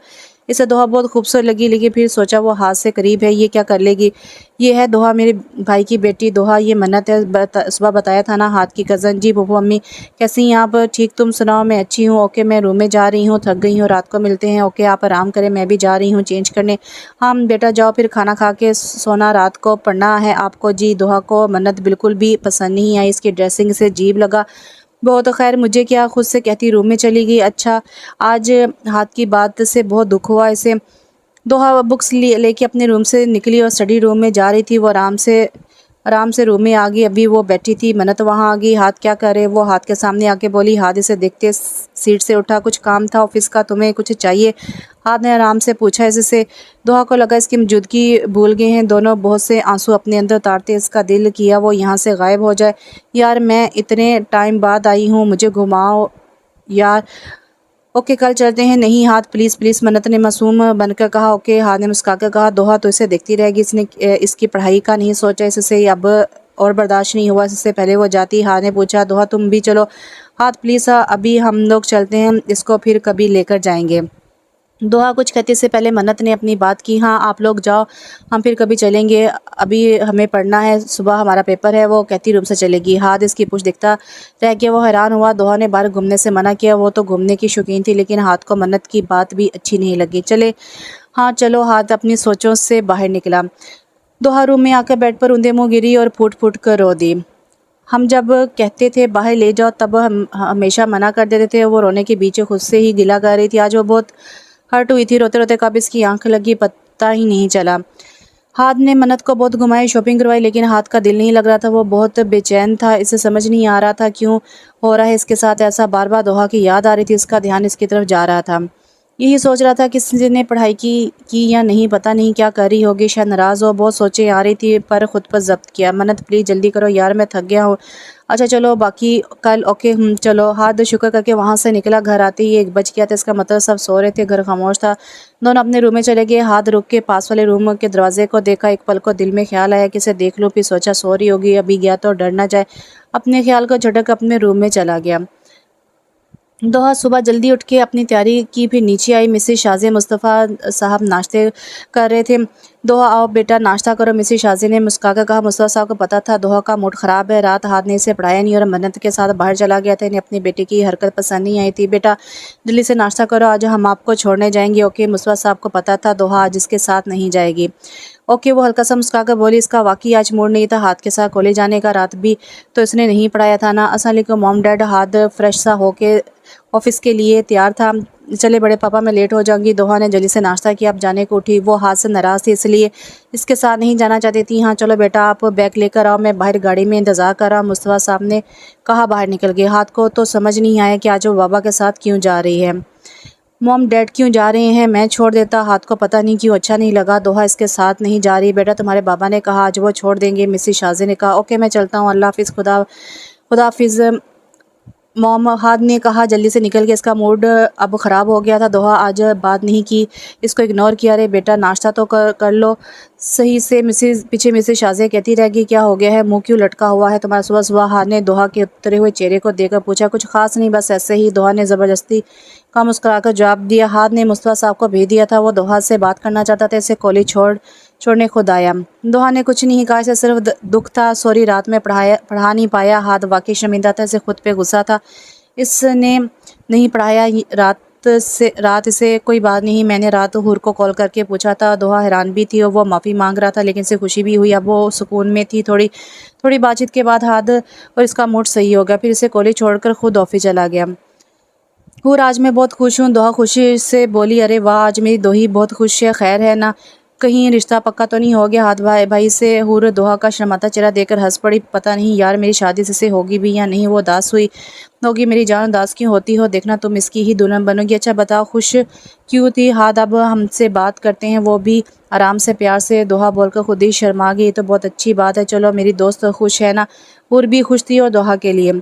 S1: इसे दोहा बहुत खूबसूरत लगी, लेकिन फिर सोचा वो हाथ से करीब है, ये क्या कर लेगी। ये है दोहा, मेरे भाई की बेटी। दोहा ये मन्नत है, सुबह बताया था ना, हाथ की कज़न। जी बुबू अम्मी कैसी हैं आप? ठीक, तुम सुनाओ? मैं अच्छी हूँ। ओके मैं रूम में जा रही हूँ, थक गई हूँ, रात को मिलते हैं। ओके आप आराम करें, मैं भी जा रही हूँ चेंज करने। हाँ बेटा जाओ, फिर खाना खा के सोना, रात को पढ़ना है आपको। जी। दोहा को मन्नत बिल्कुल भी पसंद नहीं आई, इसकी ड्रेसिंग से अजीब लगा। बहुत खैर मुझे क्या, खुद से कहती रूम में चली गई। अच्छा आज हाथ की बात से बहुत दुख हुआ इसे। दोहा बुक्स लेके अपने रूम से निकली और स्टडी रूम में जा रही थी। वो आराम से रूम में आ गई। अभी वो बैठी थी, मन्नत वहाँ आ गई। हाथ क्या करे? वो हाथ के सामने आके बोली। हाथ इसे देखते सीट से उठा। कुछ काम था ऑफिस का? तुम्हें कुछ चाहिए? हाथ ने आराम से पूछा इससे। दोहा को लगा इसकी मौजूदगी भूल गए हैं दोनों। बहुत से आंसू अपने अंदर उतारते इसका दिल किया वो यहाँ से गायब हो जाए। यार मैं इतने टाइम बाद आई हूँ, मुझे घुमाओ यार। ओके कल चलते हैं। नहीं हाथ प्लीज़ प्लीज़, मन्नत ने मासूम बनकर कहा। ओके हाथ ने मुस्कुरा कर कहा। दोहा तो इसे देखती रहेगी, इसने इसकी पढ़ाई का नहीं सोचा, इससे अब और बर्दाश्त नहीं हुआ। इससे पहले वो जाती। हाथ ने पूछा, दोहा तुम भी चलो? हाथ प्लीज़ अभी हम लोग चलते हैं, इसको फिर कभी लेकर जाएंगे। दोहा कुछ कहते से पहले मन्नत ने अपनी बात की। हाँ आप लोग जाओ, हम फिर कभी चलेंगे, अभी हमें पढ़ना है, सुबह हमारा पेपर है। वो कहती रूम से चलेगी। हाथ इसकी पूछ देखता रह गया। वो हैरान हुआ। दोहा ने बाहर घूमने से मना किया, वो तो घूमने की शौकीन थी, लेकिन हाथ को मन्नत की बात भी अच्छी नहीं लगी। चले? हाँ चलो। हाथ अपनी सोचों से बाहर निकला। दोहा रूम में आकर बेड पर ऊंधे मुँह गिरी और फूट फूट कर रो दी। हम जब कहते थे बाहर ले जाओ, तब हम हमेशा मना कर देते थे। वो रोने के बीच खुद से ही गिला कर रही थी। आज वो बहुत हर्ट हुई थी। रोते रोते कब इसकी आंख लगी पता ही नहीं चला। हाथ ने मन्नत को बहुत घुमाई, शॉपिंग करवाई, लेकिन हाथ का दिल नहीं लग रहा था। वो बहुत बेचैन था। इसे समझ नहीं आ रहा था क्यों हो रहा है इसके साथ ऐसा। बार बार दोहा की याद आ रही थी, इसका ध्यान इसकी तरफ जा रहा था। यही सोच रहा था किसी ने पढ़ाई की या नहीं, पता नहीं क्या कर रही होगी, शायद नाराज़ हो। बहुत सोचें आ रही थी, पर खुद पर जब्त किया। मन्नत प्लीज़ जल्दी करो यार, मैं थक गया हूँ। अच्छा चलो बाकी कल। ओके चलो। हाथ शुक्र करके वहाँ से निकला। घर आते ही 1 बज गया था, इसका मतलब सब सो रहे थे, घर खामोश था। दोनों अपने रूम में चले गए। हाथ रुक के पास वाले रूम के दरवाजे को देखा। एक पल को दिल में ख्याल आया कि इसे देख लूँ, फिर सोचा सो रही होगी, अभी गया तो डर ना जाए। अपने ख्याल को झटक अपने रूम में चला गया। दोहा सुबह जल्दी उठ के अपनी तैयारी की, फिर नीचे आई। मिसेस शाजी मुस्तफ़ा साहब नाश्ते कर रहे थे। दोहा आओ बेटा नाश्ता करो, मिसेस शाजी ने मुस्कुराकर कहा। मुस्तफ़ा साहब को पता था दोहा का मूड ख़राब है, रात हाथ ने इसे पढ़ाया नहीं और मन्नत के साथ बाहर चला गया था। इन्हें अपनी बेटी की हरकत पसंद नहीं आई थी। बेटा जल्दी से नाश्ता करो, आज हम आपको छोड़ने जाएंगे। ओके मुस्तफ़ा साहब को पता था दोहा आज इसके साथ नहीं जाएगी। ओके वो हल्का सा मुस्कुराकर बोली। इसका वाकई आज मूड नहीं था हाथ के साथ कॉलेज जाने का, रात भी तो इसने नहीं पढ़ाया था ना। अस्सलाम वालेकुम मॉम डैड। हाथ फ्रेश सा होके ऑफिस के लिए तैयार था। चले बड़े पापा मैं लेट हो जाऊंगी। दोहा ने जल्दी से नाश्ता किया, अब जाने को उठी। वो हाथ से नाराज़ थी, इसलिए इसके साथ नहीं जाना चाहती थी। हाँ चलो बेटा आप बैग लेकर आओ, मैं बाहर गाड़ी में इंतज़ार कर रहा हूँ, मुस्तफ़ा साहब ने कहा। बाहर निकल गए। हाथ को तो समझ नहीं आया कि आज वो बाबा के साथ क्यों जा रही है। मॉम डैड क्यों जा रहे हैं, मैं छोड़ देता। हाथ को पता नहीं क्यों अच्छा नहीं लगा। दोहा इसके साथ नहीं जा रही। बेटा तुम्हारे बाबा ने कहा आज वो छोड़ देंगे। मिसेस शाजी ने कहा। ओके मैं चलता हूँ, अल्लाह हाफिज़, खुदा हाफिज़। मॉम हाथ ने कहा जल्दी से निकल गया। इसका मूड अब ख़राब हो गया था। दोहा आज बात नहीं की, इसको इग्नोर किया। अरे बेटा नाश्ता तो कर लो सही से। मिसेस शाज़िया कहती रह गई क्या हो गया है, मुंह क्यों लटका हुआ है तुम्हारा सुबह सुबह। हाथ ने दोहा के उतरे हुए चेहरे को देखकर पूछा। कुछ खास नहीं, बस ऐसे ही। दोहा ने ज़बरदस्ती का मुस्कुराकर जवाब दिया। हाथ ने मुस्तफ़ा साहब को भेज दिया था, वो दोहा से बात करना चाहता था, इसे कॉलेज छोड़ने खुद आया। दोहा ने कुछ नहीं कहा, इसे सिर्फ दुख था। सॉरी रात में पढ़ा नहीं पाया। हाथ वाकई शर्मिंदा था, इसे खुद पे गुस्सा था, इसने नहीं पढ़ाया। रात रात से कोई बात नहीं, मैंने रात हूर को कॉल करके पूछा था। दोहा हैरान भी थी और वो माफ़ी मांग रहा था, लेकिन इसे खुशी भी हुई। अब वो सुकून में थी। थोड़ी थोड़ी बातचीत के बाद हाद और इसका मूड सही हो गया। फिर इसे कॉलेज छोड़कर खुद ऑफिस चला गया। हूर, आज मैं बहुत खुश हूँ। दोहा खुशी से बोली, अरे वाह, आज मेरी दोही बहुत खुश है, खैर है ना, कहीं रिश्ता पक्का तो नहीं हो गया। हाथ भाई से हूर दोहा का शर्माता चेहरा देखकर हंस पड़ी। पता नहीं यार, मेरी शादी से होगी भी या नहीं। वो उदास हुई होगी। मेरी जान उदास क्यों होती हो, देखना तुम इसकी ही दुल्हन बनोगी। अच्छा बताओ, खुश क्यों थी? हाथ अब हमसे बात करते हैं, वो भी आराम से प्यार से। दोहा बोलकर खुद ही शर्मा गई। तो बहुत अच्छी बात है, चलो मेरी दोस्त खुश है ना। हूर भी खुश थी और दोहा के लिए।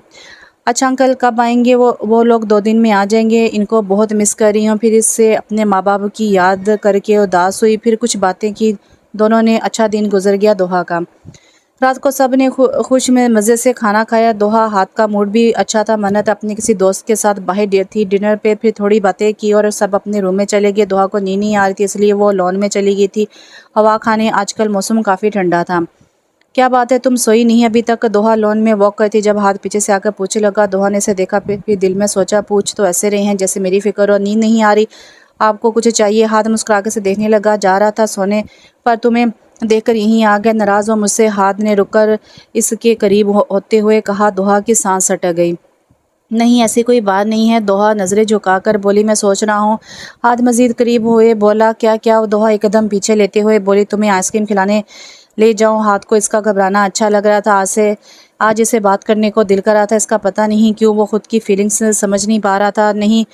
S1: अच्छा अंकल कब आएंगे? वो लोग 2 दिन में आ जाएंगे, इनको बहुत मिस कर रही हूँ। फिर इससे अपने माँ बाप की याद करके उदास हुई। फिर कुछ बातें की दोनों ने। अच्छा दिन गुजर गया दोहा का। रात को सब ने खुश में मज़े से खाना खाया। दोहा हाथ का मूड भी अच्छा था। मन्नत अपने किसी दोस्त के साथ बाहर थी डिनर पे। फिर थोड़ी बातें की और सब अपने रूम में चले गए। दोहा को नींद नहीं आ रही थी, इसलिए वो लॉन में चली गई थी हवा खाने। आजकल मौसम काफ़ी ठंडा था। क्या बात है, तुम सोई नहीं अभी तक? दोहा लॉन में वॉक करती जब हाथ पीछे से आकर पूछने लगा। दोहा ने इसे देखा, फिर दिल में सोचा, पूछ तो ऐसे रहे हैं जैसे मेरी फिक्र और नींद नहीं आ रही। आपको कुछ चाहिए? हाथ मुस्कुरा के से देखने लगा। जा रहा था सोने पर तुम्हें देखकर यहीं आ गया। नाराज़ हो मुझसे? हाथ ने रुककर इसके करीब होते हुए कहा। दोहा की सांस अटक गई। नहीं, ऐसी कोई बात नहीं है। दोहा नज़रें झुकाकर बोली, मैं सोच रहा हूँ। हाथ मज़ीद करीब हुए बोला, क्या क्या? दोहा एक कदम पीछे लेते हुए बोली, तुम्हें आइसक्रीम खिलाने ले जाऊँ? हाथ को इसका घबराना अच्छा लग रहा था। आज इसे बात करने को दिल कर रहा था। इसका पता नहीं क्यों वो खुद की फीलिंग्स समझ नहीं पा रहा था। नहीं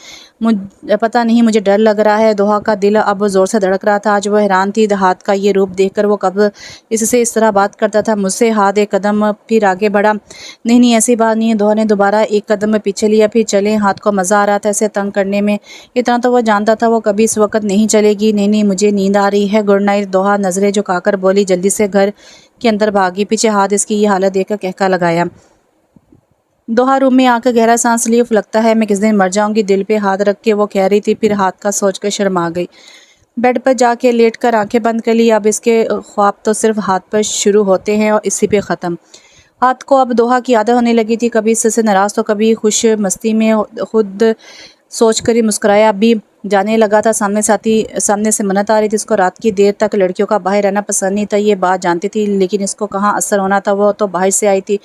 S1: पता नहीं, मुझे डर लग रहा है। दोहा का दिल अब ज़ोर से धड़क रहा था। आज वो हैरान थी हाथ का ये रूप देखकर। वो कब इससे इस तरह बात करता था मुझसे? हाथ एक कदम फिर आगे बढ़ा। नहीं नहीं, ऐसी बात नहीं है। दोहा ने दोबारा एक कदम पीछे लिया। फिर चले। हाथ को मज़ा आ रहा था इसे तंग करने में। इतना तो वो जानता था, वो कभी इस वक्त नहीं चलेगी। नहीं नहीं, मुझे नींद आ रही है, गुड नाइट। दोहा नज़रें झुकाकर बोली। जल्दी से घर के अंदर भागी। पीछे हाथ इसकी ये हालत देखकर कहका लगाया। दोहा रूम में आकर गहरा सांस लिए। लगता है मैं किस दिन मर जाऊंगी। दिल पे हाथ रख के वो कह रही थी, फिर हाथ का सोचकर शर्मा गई। बेड पर जाके लेटकर आंखें बंद कर ली। अब इसके ख्वाब तो सिर्फ हाथ पर शुरू होते हैं और इसी पे ख़त्म। हाथ को अब दोहा की आदत होने लगी थी। कभी इससे नाराज़ तो कभी खुश। मस्ती में खुद सोच कर ही मुस्कुराया। अभी जाने लगा था। सामने से मन्नत आ रही थी। इसको रात की देर तक लड़कियों का बाहर रहना पसंद नहीं था, ये बात जानती थी, लेकिन इसको कहाँ असर होना था। वो तो बाहर से आई थी।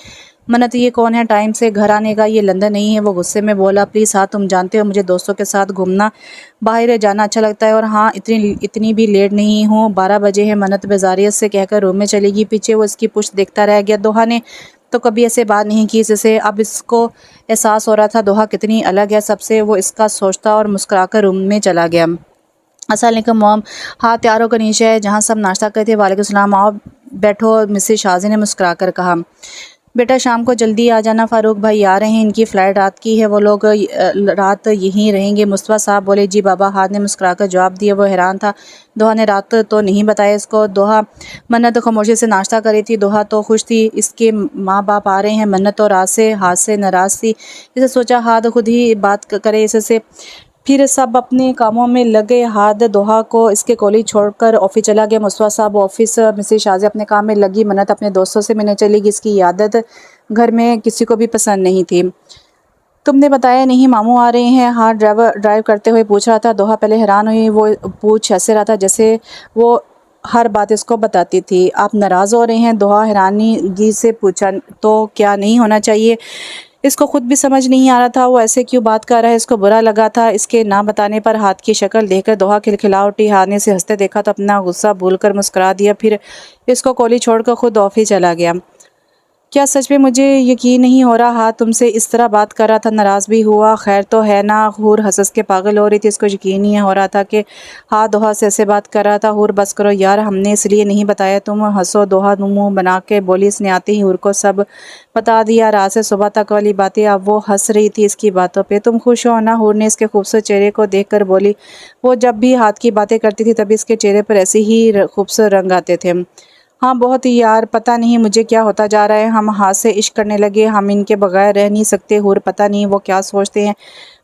S1: मन्नत, ये कौन है टाइम से घर आने का? ये लंदन नहीं है। वो गुस्से में बोला, प्लीज़ हाँ, तुम जानते हो मुझे दोस्तों के साथ घूमना बाहर जाना अच्छा लगता है। और हाँ, इतनी भी लेट नहीं हूँ, 12 बजे है। मन्नत बेजारियत से कहकर रूम में चलेगी। पीछे वो इसकी पुश्त देखता रह गया। दोहा ने तो कभी ऐसे बात नहीं की जिससे अब इसको एहसास हो रहा था दोहा कितनी अलग है सबसे। वो इसका सोचता और मुस्कुराकर रूम में चला गया। अस्सलाम वालेकुम मॉम। हाँ, तैयार होकर नीचे है जहाँ सब नाश्ता करते। वालेकुम सलाम, आओ बैठो, मिसेस शाजी ने मुस्कुराकर कहा। बेटा शाम को जल्दी आ जाना, फ़ारूक भाई आ रहे हैं, इनकी फ़्लाइट रात की है, वो लोग रात यहीं रहेंगे। मुस्तफ़ा साहब बोले, जी बाबा। हाथ ने मुस्कुराकर जवाब दिया। वो हैरान था, दोहा ने रात तो नहीं बताया इसको। दोहा मन्नत खामोशी से नाश्ता कर रही थी। दोहा तो खुश थी, इसके माँ बाप आ रहे हैं। मन्नत तो हाथ से नाराज़ थी। इसे सोचा हाथ खुद ही बात करे इससे। फिर सब अपने कामों में लग गए। हाथ दोहा को इसके कॉलेज छोड़कर ऑफिस चला गया। मुस्तफ़ा साहब ऑफिस, मिसेस शाज़ी अपने काम में लगी। मन्नत अपने दोस्तों से मिलने चली गई। इसकी आदत घर में किसी को भी पसंद नहीं थी। तुमने बताया नहीं मामू आ रहे हैं? हाँ, ड्राइव करते हुए पूछ रहा था। दोहा पहले हैरान हुई। वो पूछ ऐसे रहा था जैसे वो हर बात इसको बताती थी। आप नाराज़ हो रहे हैं? दोहा हैरानी से पूछा। तो क्या नहीं होना चाहिए? इसको खुद भी समझ नहीं आ रहा था वो ऐसे क्यों बात कर रहा है। इसको बुरा लगा था इसके ना बताने पर। हाथ की शक्ल देखकर दोहा खिलखिला उठी। हाथ से हंसते देखा तो अपना गुस्सा भूलकर मुस्कुरा दिया। फिर इसको कॉलेज छोड़कर खुद ऑफिस चला गया। क्या सच में मुझे यकीन नहीं हो रहा हाथ तुमसे इस तरह बात कर रहा था। नाराज़ भी हुआ। खैर तो है ना? हूर हंस के पागल हो रही थी। इसको यकीन नहीं हो रहा था कि हाँ दोहा से ऐसे बात कर रहा था। हूर बस करो यार, हमने इसलिए नहीं बताया। तुम हंसो। दोहा मुंह बना के बोली। इसने आते ही हूर को सब बता दिया, रात से सुबह तक वाली बातें। अब वो हंस रही थी इसकी बातों पे। तुम खुश हो ना? हूर ने इसके खूबसूरत चेहरे को देख कर बोली। वो जब भी हाथ की बातें करती थी तभी इसके चेहरे पर ऐसे ही खूबसूरत रंग आते थे। हाँ बहुत ही यार, पता नहीं मुझे क्या होता जा रहा है। हम हाथ से इश्क करने लगे, हम इनके बगैर रह नहीं सकते। हूर पता नहीं वो क्या सोचते हैं।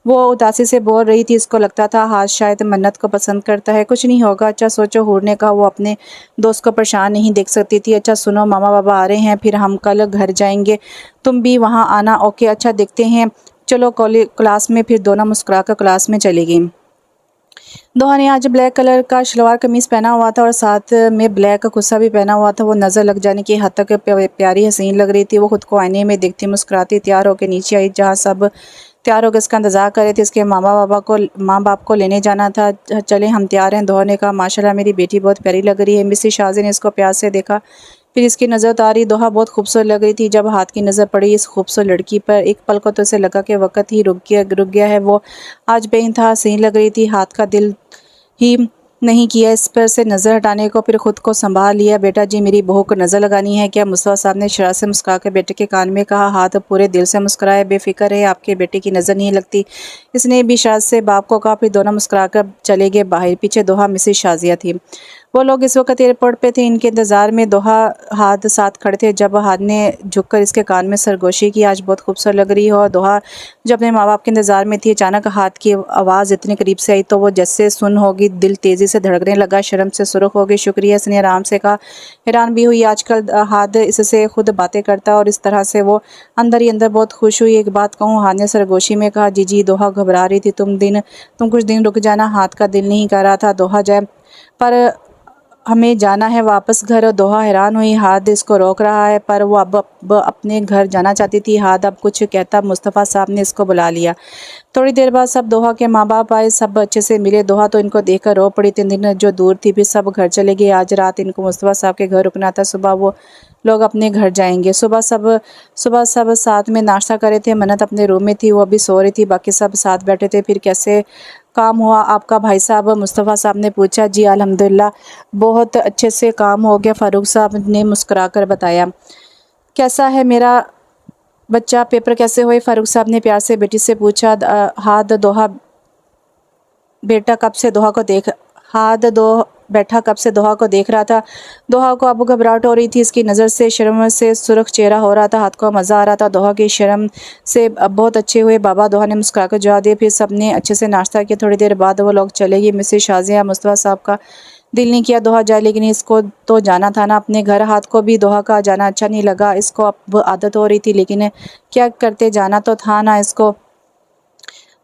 S1: वो उदासी से बोल रही थी। इसको लगता था हाथ शायद मन्नत को पसंद करता है। कुछ नहीं होगा, अच्छा सोचो। हूर ने कहा। वो अपने दोस्त को परेशान नहीं देख सकती थी। अच्छा सुनो, मामा बाबा आ रहे हैं, फिर हम कल घर जाएंगे, तुम भी वहाँ आना। ओके, अच्छा देखते हैं, चलो कॉलेज क्लास में। फिर दोनों मुस्कुरा कर क्लास में चली गई। दोहा ने आज ब्लैक कलर का शलवार कमीज़ पहना हुआ था और साथ में ब्लैक का कुर्ता भी पहना हुआ था। वो नज़र लग जाने की हद तक प्यारी हसीन लग रही थी। वो खुद को आईने में देखती मुस्कुराती तैयार होकर नीचे आई, जहाँ सब तैयार होकर इसका इंतज़ार कर रहे थे। इसके माँ बाप को लेने जाना था। चले हम तैयार हैं। दोहा ने कहा, माशाल्लाह मेरी बेटी बहुत प्यारी लग रही है। मिसेस शाजी ने इसको प्यार से देखा, फिर इसकी नज़र उतारी। दोहा बहुत खूबसूरत लग रही थी। जब हाथ की नज़र पड़ी इस खूबसूरत लड़की पर, एक पल को तो उसे लगा कि वक्त ही रुक गया है। वो आज बेइंतहा हसीन लग रही थी। हाथ का दिल ही नहीं किया इस पर से नज़र हटाने को, फिर खुद को संभाल लिया। बेटा जी, मेरी बहू को नज़र लगानी है क्या? मुस्तफ़ा साहब ने शरारत से मुस्कुरा कर बेटे के कान में कहा। हाथ पूरे दिल से मुस्कुराए, बेफिक्र है, आपके बेटे की नज़र नहीं लगती, इसने भी शरारत से बाप को कहा। फिर दोनों मुस्कुरा कर चले गए बाहर। पीछे दोहा मिसेस शाजिया थी। वो लोग इस वक्त एयरपोर्ट पे थे। इनके इंतज़ार में दोहा हाथ साथ खड़े थे। जब हाथ ने झुककर इसके कान में सरगोशी की, आज बहुत खूबसूरत लग रही हो। दोहा जब अपने माँ बाप के इंतज़ार में थी, अचानक हाथ की आवाज़ इतने करीब से आई तो वो जैसे सुन होगी। दिल तेज़ी से धड़कने लगा, शर्म से सुर्ख हो गई। शुक्रिया, इसने आराम से कहा। हैरान भी हुई, आजकल हाथ इससे खुद बातें करता और इस तरह से। वो अंदर ही अंदर बहुत खुश हुई। एक बात कहूँ, हाथ ने सरगोशी में कहा। जी। दोहा घबरा रही थी। तुम कुछ दिन रुक जाना। हाथ का दिल नहीं कर रहा था दोहा जाए, पर हमें जाना है वापस घर। दोहा हैरान हुई, हाथ इसको रोक रहा है, पर वो अब अपने घर जाना चाहती थी। हाथ अब कुछ कहता, मुस्तफ़ा साहब ने इसको बुला लिया। थोड़ी देर बाद सब दोहा के माँ बाप आए, सब अच्छे से मिले। दोहा तो इनको देखकर रो पड़ी। 3 दिन जो दूर थी, फिर सब घर चले गए। आज रात इनको मुस्तफ़ा साहब के घर रुकना था। सुबह वो लोग अपने घर जाएंगे। सुबह सब साथ में नाश्ता करे थे। मन्नत अपने रूम में थी, वो अभी सो रही थी, बाकी सब साथ बैठे थे। फिर कैसे काम हुआ आपका भाई साहब? मुस्तफ़ा साहब ने पूछा। जी अल्हम्दुलिल्लाह, बहुत अच्छे से काम हो गया, फ़ारूक साहब ने मुस्कुराकर बताया। कैसा है मेरा बच्चा, पेपर कैसे हुए? फ़ारूक साहब ने प्यार से बेटी से पूछा। हाथ दोहा बेटा कब से दोहा को देख हाथ दो बैठा कब से दोहा को देख रहा था। दोहा को अब घबराहट हो रही थी। इसकी नज़र से शर्म से सुर्ख चेहरा हो रहा था। हाथ को मज़ा आ रहा था। दोहा की शर्म से अब बहुत अच्छे हुए बाबा, दोहा ने मुस्कुराकर जवाब दिया। फिर सब ने अच्छे से नाश्ता किया। थोड़ी देर बाद वो लोग चले गए। मिसेस शाजिया, मुस्तफ़ा साहब का दिल नहीं किया दोहा जाए, लेकिन इसको तो जाना था ना अपने घर। हाथ को भी दोहा का जाना अच्छा नहीं लगा। इसको अब आदत हो रही थी, लेकिन क्या करते, जाना तो था ना इसको।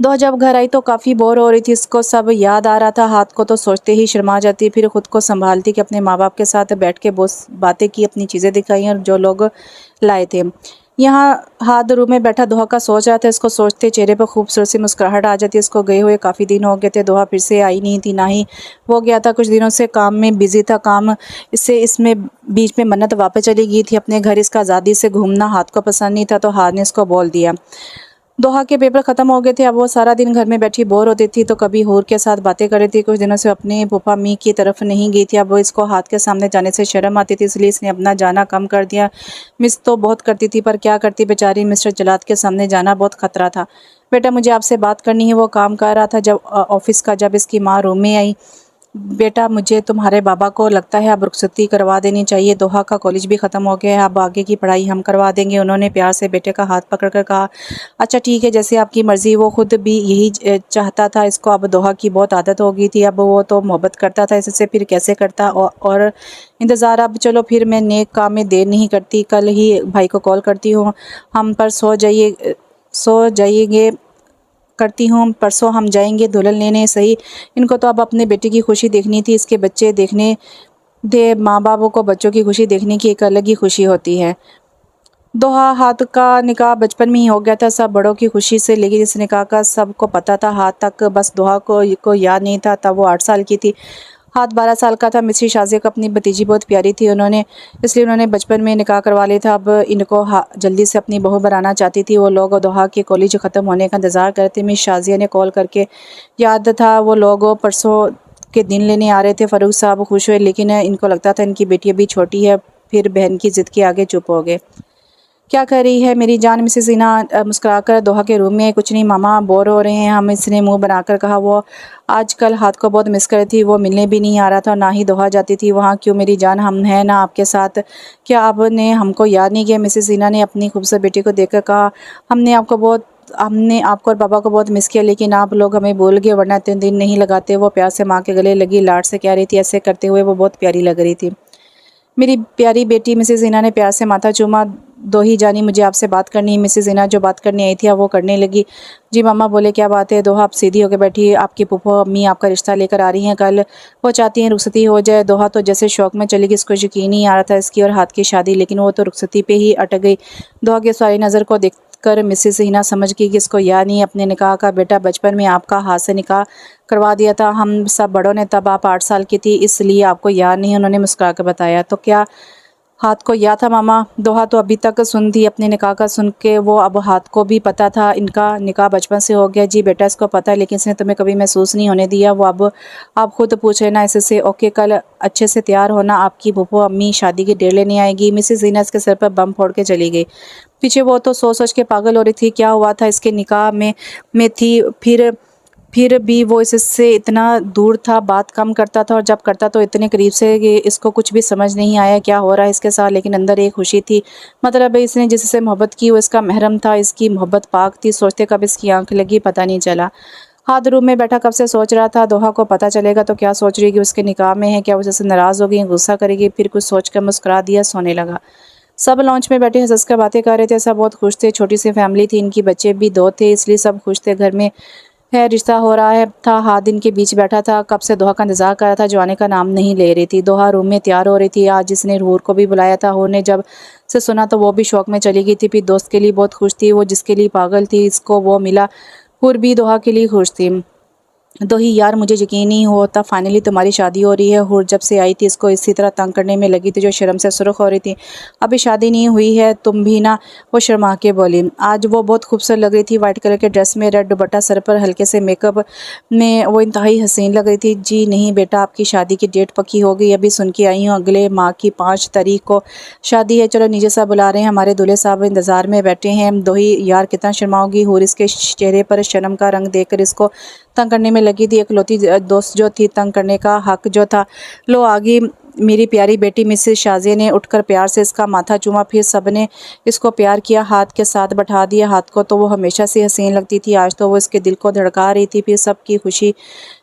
S1: दोहा जब घर आई तो काफ़ी बोर हो रही थी। इसको सब याद आ रहा था। हाथ को तो सोचते ही शर्मा जाती, फिर खुद को संभालती कि अपने माँ बाप के साथ बैठ के बहुत बातें की, अपनी चीज़ें दिखाई और जो लोग लाए थे। यहाँ हाथ रूम में बैठा दोहा का सोच रहा था। इसको सोचते चेहरे पर खूबसूरत सी मुस्कुराहट आ जाती। इसको गए हुए काफ़ी दिन हो गए थे। दोहा फिर से आई नहीं थी, ना ही वो गया था। कुछ दिनों से काम में बिजी था। काम इसमें बीच में मन्नत वापस चली गई थी अपने घर। इसका आज़ादी से घूमना हाथ को पसंद नहीं था, तो हाथ ने इसको बोल दिया। दोहा के पेपर ख़त्म हो गए थे। अब वो सारा दिन घर में बैठी बोर होती थी, तो कभी हूर के साथ बातें कर रही थी। कुछ दिनों से अपने फूफा मी की तरफ नहीं गई थी। अब वो इसको हाथ के सामने जाने से शर्म आती थी, इसलिए इसने अपना जाना कम कर दिया। मिस तो बहुत करती थी, पर क्या करती बेचारी। मिस्टर जलाद के सामने जाना बहुत खतरा था। बेटा, मुझे आपसे बात करनी है। वो काम कर रहा था जब ऑफिस का, जब इसकी माँ रूम में आई। बेटा, मुझे तुम्हारे बाबा को लगता है अब रुखसती करवा देनी चाहिए। दोहा का कॉलेज भी ख़त्म हो गया है, अब आगे की पढ़ाई हम करवा देंगे। उन्होंने प्यार से बेटे का हाथ पकड़कर कहा। अच्छा ठीक है, जैसे आपकी मर्ज़ी। वो खुद भी यही चाहता था। इसको अब दोहा की बहुत आदत हो गई थी। अब वो तो मोहब्बत करता था इससे, फिर कैसे करता और इंतज़ार। अब चलो फिर मैं नेक काम में देर नहीं करती, कल ही भाई को कॉल करती हूँ। हम पर सो जाइएगा करती हूँ। परसों हम जाएंगे दुल्हन लेने। सही, इनको तो अब अपने बेटे की खुशी देखनी थी। इसके बच्चे देखने थे। माँ बापों को बच्चों की खुशी देखने की एक अलग ही खुशी होती है। दोहा हाथ का निकाह बचपन में ही हो गया था, सब बड़ों की खुशी से, लेकिन इस निकाह का सबको पता था। हाथ तक बस दोहा को याद नहीं था। तब वो 8 साल की थी, हाथ 12 साल का था। मिस्री शाज़ी को अपनी भतीजी बहुत प्यारी थी, इसलिए उन्होंने बचपन में निकाह करवा लिया था। अब इनको जल्दी से अपनी बहू बनाना चाहती थी। वो लोग दोहा के कॉलेज ख़त्म होने का इंतज़ार करते। मिस शाज़िया ने कॉल करके याद था वो लोग परसों के दिन लेने आ रहे थे। फ़ारूक साहब खुश हुए, लेकिन इनको लगता था इनकी बेटी अभी छोटी है। फिर बहन की ज़िद के आगे चुप हो गए। क्या कर रही है मेरी जान? मिसेस ईना मुस्कुराकर दोहा के रूम में आई। कुछ नहीं मामा, बोर हो रहे हैं हम, इसने मुंह बनाकर कहा। वो आजकल हाथ को बहुत मिस कर रही थी। वो मिलने भी नहीं आ रहा था, ना ही दोहा जाती थी वहाँ। क्यों मेरी जान, हम हैं ना आपके साथ। क्या आपने हमको याद नहीं किया? मिसेस ईना ने अपनी खूबसूरत बेटी को देखकर कहा। हमने आपको और पापा को बहुत मिस किया, लेकिन आप लोग हमें भूल गए, वरना 3 दिन नहीं लगाते। वो प्यार से माँ के गले लगी, लाड से कह रही थी। ऐसे करते हुए वो बहुत प्यारी लग रही थी। मेरी प्यारी बेटी। मिसेस ईना ने प्यार से माथा चूमा। दो ही जानी, मुझे आपसे बात करनी है। मिसेस हिना जो बात करने आई थी अब वो करने लगी। जी मामा बोले क्या बात है? दोहा आप सीधी होकर बैठी, आपकी फूफो अम्मी आपका रिश्ता लेकर आ रही हैं कल, वो चाहती हैं रुखसती हो जाए। दोहा तो जैसे शौक में चली गई, इसको यकीन नहीं आ रहा था इसकी और हाथ की शादी, लेकिन वो तो रुखसती पे ही अटक गई। दोहा की सारी नज़र को देख कर मिसेस हिना समझ गई कि इसको याद नहीं अपने निकाह का। बेटा बचपन में आपका हाथ से निकाह करवा दिया था हम सब बड़ों ने, तब आप 8 साल की थी, इसलिए आपको याद नहीं, उन्होंने मुस्कुरा कर बताया। तो क्या हाथ को याद था मामा? दोहा तो अभी तक सुन थी अपने निकाह का सुन के, वो अब हाथ को भी पता था इनका निकाह बचपन से हो गया। जी बेटा इसको पता है, लेकिन इसने तुम्हें कभी महसूस नहीं होने दिया। वो अब आप खुद पूछ लेना इससे। ओके कल अच्छे से तैयार होना, आपकी फूफो अम्मी शादी की डेट लेने आएगी। मिसेस जीना इसके सर पर बम फोड़ के चली गई। पीछे वो तो सोच सोच के पागल हो रही थी, क्या हुआ था इसके निकाह में थी, फिर भी वो इससे इतना दूर था, बात कम करता था और जब करता तो इतने करीब से कि इसको कुछ भी समझ नहीं आया क्या हो रहा है इसके साथ। लेकिन अंदर एक खुशी थी, मतलब इसने जिससे मोहब्बत की वो इसका महरम था, इसकी मोहब्बत पाक थी। सोचते कब इसकी आंख लगी पता नहीं चला। हाथ रूम में बैठा कब से सोच रहा था दोहा को पता चलेगा तो क्या सोच रही कि उसके निकाह में है, क्या उससे नाराज़ होगी, गुस्सा करेगी। फिर कुछ सोच कर मुस्कुरा दिया, सोने लगा। सब लॉन्च में बैठे हंस कर बातें कर रहे थे, सब बहुत खुश थे। छोटी सी फैमिली थी, इनकी बच्चे भी 2 थे, इसलिए सब खुश थे। घर में है रिश्ता हो रहा है था। हाथ दिन के बीच बैठा था, कब से दोहा का इंतजार कर रहा था, जो आने का नाम नहीं ले रही थी। दोहा रूम में तैयार हो रही थी। आज जिसने हूर को भी बुलाया था, हूर ने जब से सुना तो वो भी शौक में चली गई थी। फिर दोस्त के लिए बहुत खुश थी, वो जिसके लिए पागल थी, इसको वो मिला। हूर भी दोहा के लिए खुश थी। तो ही यार मुझे यकीन नहीं होता फाइनली तुम्हारी शादी हो रही है। हूर जब से आई थी इसको इसी तरह तंग करने में लगी थी, जो शर्म से सुर्ख हो रही थी। अभी शादी नहीं हुई है तुम भी ना, वो शर्मा के बोली। आज वो बहुत खूबसूरत लग रही थी, वाइट कलर के ड्रेस में, रेड दुपट्टा सर पर, हल्के से मेकअप में वो इंतहाई हसीन लग रही थी। जी नहीं बेटा आपकी शादी की डेट पक्की हो गई, अभी सुन के आई हूँ, अगले माह की 5 तारीख को शादी है। चलो नीचे साहब बुला रहे हैं, हमारे दूल्हे साहब इंतज़ार में बैठे हैं। दो ही यार कितना शर्माओगी। हूर इसके चेहरे पर शर्म का रंग देखकर इसको तंग करने में लगी थी। इकलौती दोस्त जो थी, तंग करने का हक जो था। लो आगे मेरी प्यारी बेटी। मिसेस शाजिया ने उठकर प्यार से इसका माथा चूमा, फिर सबने इसको प्यार किया, हाथ के साथ बैठा दिया। हाथ को तो वो हमेशा से हसीन लगती थी, आज तो वो इसके दिल को धड़का रही थी। फिर सबकी खुशी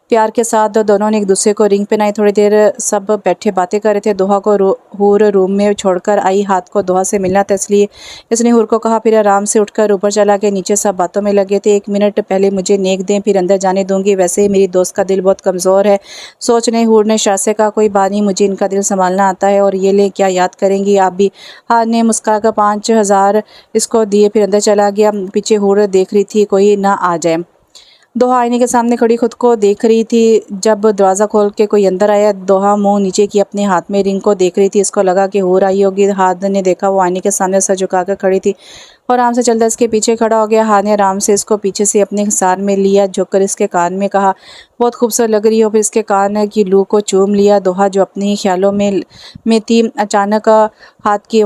S1: प्यार के साथ दोनों ने एक दूसरे को रिंग पहनाई। थोड़ी देर सब बैठे बातें कर रहे थे। दोहा को हूर रूम में छोड़कर आई। हाथ को दोहा से मिलना था, इसलिए इसने हूर को कहा। फिर आराम से उठकर ऊपर चला गया। नीचे सब बातों में लगे थे। 1 मिनट पहले मुझे नेक दें, फिर अंदर जाने दूंगी, वैसे ही मेरी दोस्त का दिल बहुत कमज़ोर है। सोचने हूर ने शाह से कहा, कोई बात नहीं, मुझे इनका दिल संभालना आता है, और ये ले क्या याद करेंगी आप भी। हाथ ने मुस्कुरा कर 5,000 इसको दिए, फिर अंदर चला गया। पीछे हूर देख रही थी कोई ना आ जाए। दोहा आईने के सामने खड़ी खुद को देख रही थी। जब दरवाज़ा खोल के कोई अंदर आया, दोहा मुंह नीचे की अपने हाथ में रिंग को देख रही थी। इसको लगा कि हो रही होगी। हाथ ने देखा वो आईने के सामने सर झुकाकर खड़ी थी और आराम से चलता इसके पीछे खड़ा हो गया। हाथ ने आराम से इसको पीछे से अपने सार में लिया, झुककर इसके कान में कहा, बहुत खूबसूरत लग रही हो। फिर इसके कान की लू को चूम लिया। दोहा जो अपने ही ख्यालों में थी, अचानक हाथ की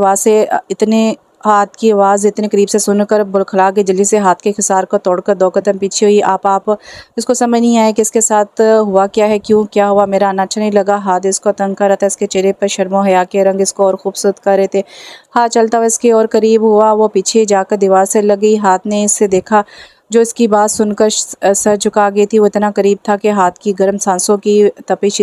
S1: आवाज़ इतने करीब से सुनकर बुलखला के जल्दी से हाथ के खिसार को तोड़कर 2 कदम पीछे हुई। आप इसको समझ नहीं आया कि इसके साथ हुआ क्या है, क्यों क्या हुआ। मेरा आना अच्छा नहीं लगा। हाथ इसको तंग कर रहा था। इसके चेहरे पर शर्मो हया के रंग इसको और खूबसूरत कर रहे थे। हाथ चलता हुआ इसके और करीब हुआ। वो पीछे जाकर दीवार से लगी। हाथ ने इससे देखा, जो इसकी बात सुनकर सर झुका गई थी। वो इतना करीब था कि हाथ की गर्म सांसों की तपिश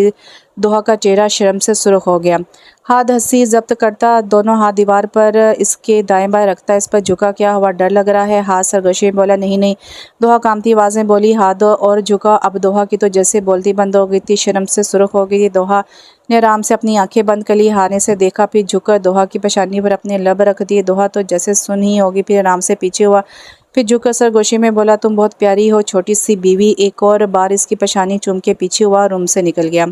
S1: दोहा का चेहरा शर्म से सुर्ख हो गया। हाथ हंसी जब्त करता, दोनों हाथ दीवार पर इसके दाएं बाएं रखता इस पर झुका। क्या हुआ, डर लग रहा है? हाथ सरगोशी में बोला, नहीं नहीं। दोहा कांपती आवाज़ में बोली। हाथ और झुका। अब दोहा की तो जैसे बोलती बंद हो गई थी, शर्म से सुर्ख हो गई थी। दोहा ने आराम से अपनी आंखें बंद कर ली। हाने से देखा, फिर झुकर दोहा की पेशानी पर अपने लब रख दिए। दोहा तो जैसे सुन ही होगी, फिर आराम से पीछे हुआ, फिर झुककर सरगोशी में बोला, तुम बहुत प्यारी हो छोटी सी बीवी। एक और बार इसकी पेशानी चूम के पीछे हुआ, रूम से निकल गया।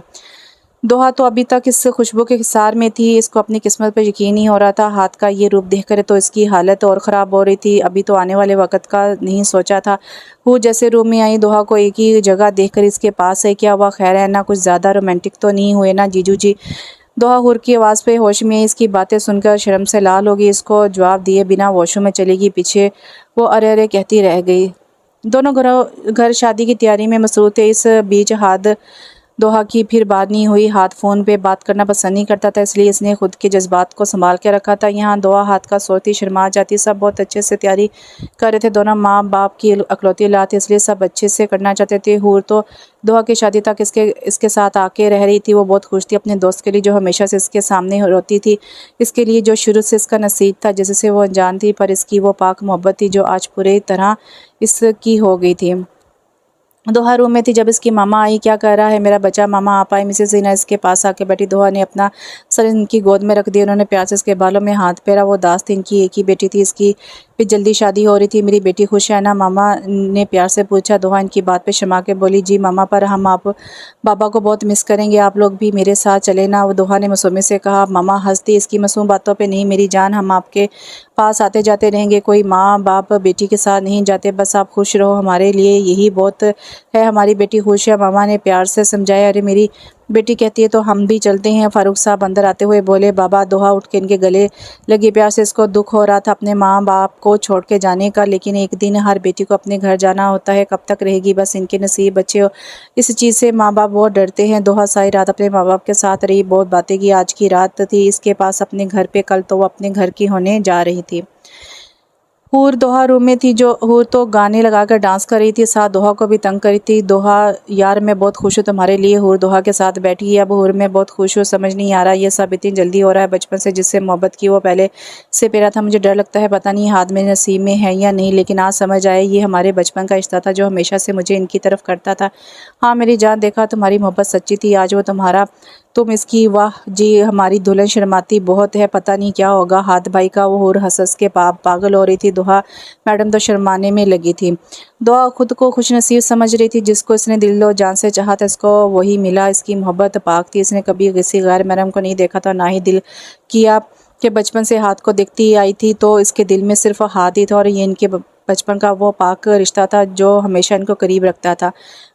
S1: दोहा तो अभी तक इस खुशबू के हिसार में थी। इसको अपनी किस्मत पर यकीन नहीं हो रहा था। हाथ का ये रूप देखकर तो इसकी हालत और ख़राब हो रही थी। अभी तो आने वाले वक्त का नहीं सोचा था। वो जैसे रूम में आई, दोहा को एक ही जगह देखकर इसके पास है, क्या हुआ, खैर है ना, कुछ ज़्यादा रोमांटिक तो नहीं हुए ना जीजू जी। दोहा हुर की आवाज़ पे होश में इसकी बातें सुनकर शर्म से लाल होगी। इसको जवाब दिए बिना वॉशरूम में चलेगी। पीछे वो अरे अरे कहती रह गई। दोनों घर शादी की तैयारी में मसरूफ़ थे। इस बीच हाथ दोहा की फिर बात नहीं हुई। हाथ फ़ोन पे बात करना पसंद नहीं करता था, इसलिए इसने खुद के जज्बात को संभाल के रखा था। यहाँ दोहा हाथ का सोती, शर्मा जाती। सब बहुत अच्छे से तैयारी कर रहे थे। दोनों माँ बाप की अकलौती औलाद थी, इसलिए सब अच्छे से करना चाहते थे। हूर तो दोहा की शादी तक इसके साथ आके रह रही थी। वो बहुत खुश थी अपने दोस्त के लिए, जो हमेशा से इसके सामने रोती थी। इसके लिए जो शुरू से इसका नसीब था, जिससे वो अनजान थी, पर इसकी वो पाक मोहब्बत थी जो आज पूरी तरह इसकी हो गई थी। दोहा रूम में थी जब इसकी मामा आई। क्या कर रहा है मेरा बच्चा? मामा आप आए। मिसेस हीना इसके पास आके बैठी। दोहा ने अपना सर इनकी गोद में रख दिया। उन्होंने प्यार से इसके बालों में हाथ फेरा। वो दास थी, इनकी एक ही बेटी थी, इसकी भी जल्दी शादी हो रही थी। मेरी बेटी खुश है ना? मामा ने प्यार से पूछा। दोहा इनकी बात पे शर्मा के बोली, जी मामा, पर हम आप बाबा को बहुत मिस करेंगे, आप लोग भी मेरे साथ चले ना? वो दोहा ने मासूमी से कहा। मामा हंसती, इसकी मासूम बातों पे नहीं मेरी जान, हम आपके पास आते जाते रहेंगे। कोई माँ बाप बेटी के साथ नहीं जाते, बस आप खुश रहो, हमारे लिए यही बहुत है। हमारी बेटी खुश है। मामा ने प्यार से समझाया। अरे मेरी बेटी कहती है तो हम भी चलते हैं। फारूक साहब अंदर आते हुए बोले। बाबा दोहा उठ के इनके गले लगी। प्यार से इसको दुख हो रहा था अपने माँ बाप को छोड़ के जाने का, लेकिन एक दिन हर बेटी को अपने घर जाना होता है। कब तक रहेगी बस इनके नसीब बच्चे हो। इस चीज़ से माँ बाप बहुत डरते हैं। दोहा सारी रात अपने माँ बाप के साथ रही, बहुत बातें की। आज की रात थी इसके पास अपने घर पे, कल तो वो अपने घर की होने जा रही थी। हूर दोहा रूम में थी। जो हूर तो गाने लगाकर डांस कर रही थी, साथ दोहा को भी तंग करी थी। दोहा यार मैं बहुत खुश हूँ तुम्हारे लिए। हूर दोहा के साथ बैठी है। अब हूर मैं बहुत खुश हूँ, समझ नहीं आ रहा ये सब इतनी जल्दी हो रहा है। बचपन से जिससे मोहब्बत की वो पहले से प्यारा था। मुझे डर लगता है पता नहीं हाथ में नसीब में है या नहीं, लेकिन आज समझ आए ये हमारे बचपन का रिश्ता था जो हमेशा से मुझे इनकी तरफ करता था। हाँ मेरी जान, देखा तुम्हारी मोहब्बत सच्ची थी, आज वो तुम्हारा तुम इसकी। वाह जी हमारी दुल्हन शर्माती बहुत है, पता नहीं क्या होगा हाथ भाई का। वो हूर हंस के पागल हो रही थी। दोहा मैडम तो शर्माने में लगी थी। दोहा खुद को खुशनसीब समझ रही थी, जिसको इसने दिलो जान से चाहा था इसको वही मिला। इसकी मोहब्बत पाक थी, इसने कभी किसी गैर महरम को नहीं देखा था, ना ही दिल किया कि बचपन से हाथ को देखती आई थी तो इसके दिल में सिर्फ हाथ ही था, और ये इनके बचपन का वो पाक रिश्ता था जो हमेशा इनको करीब रखता था।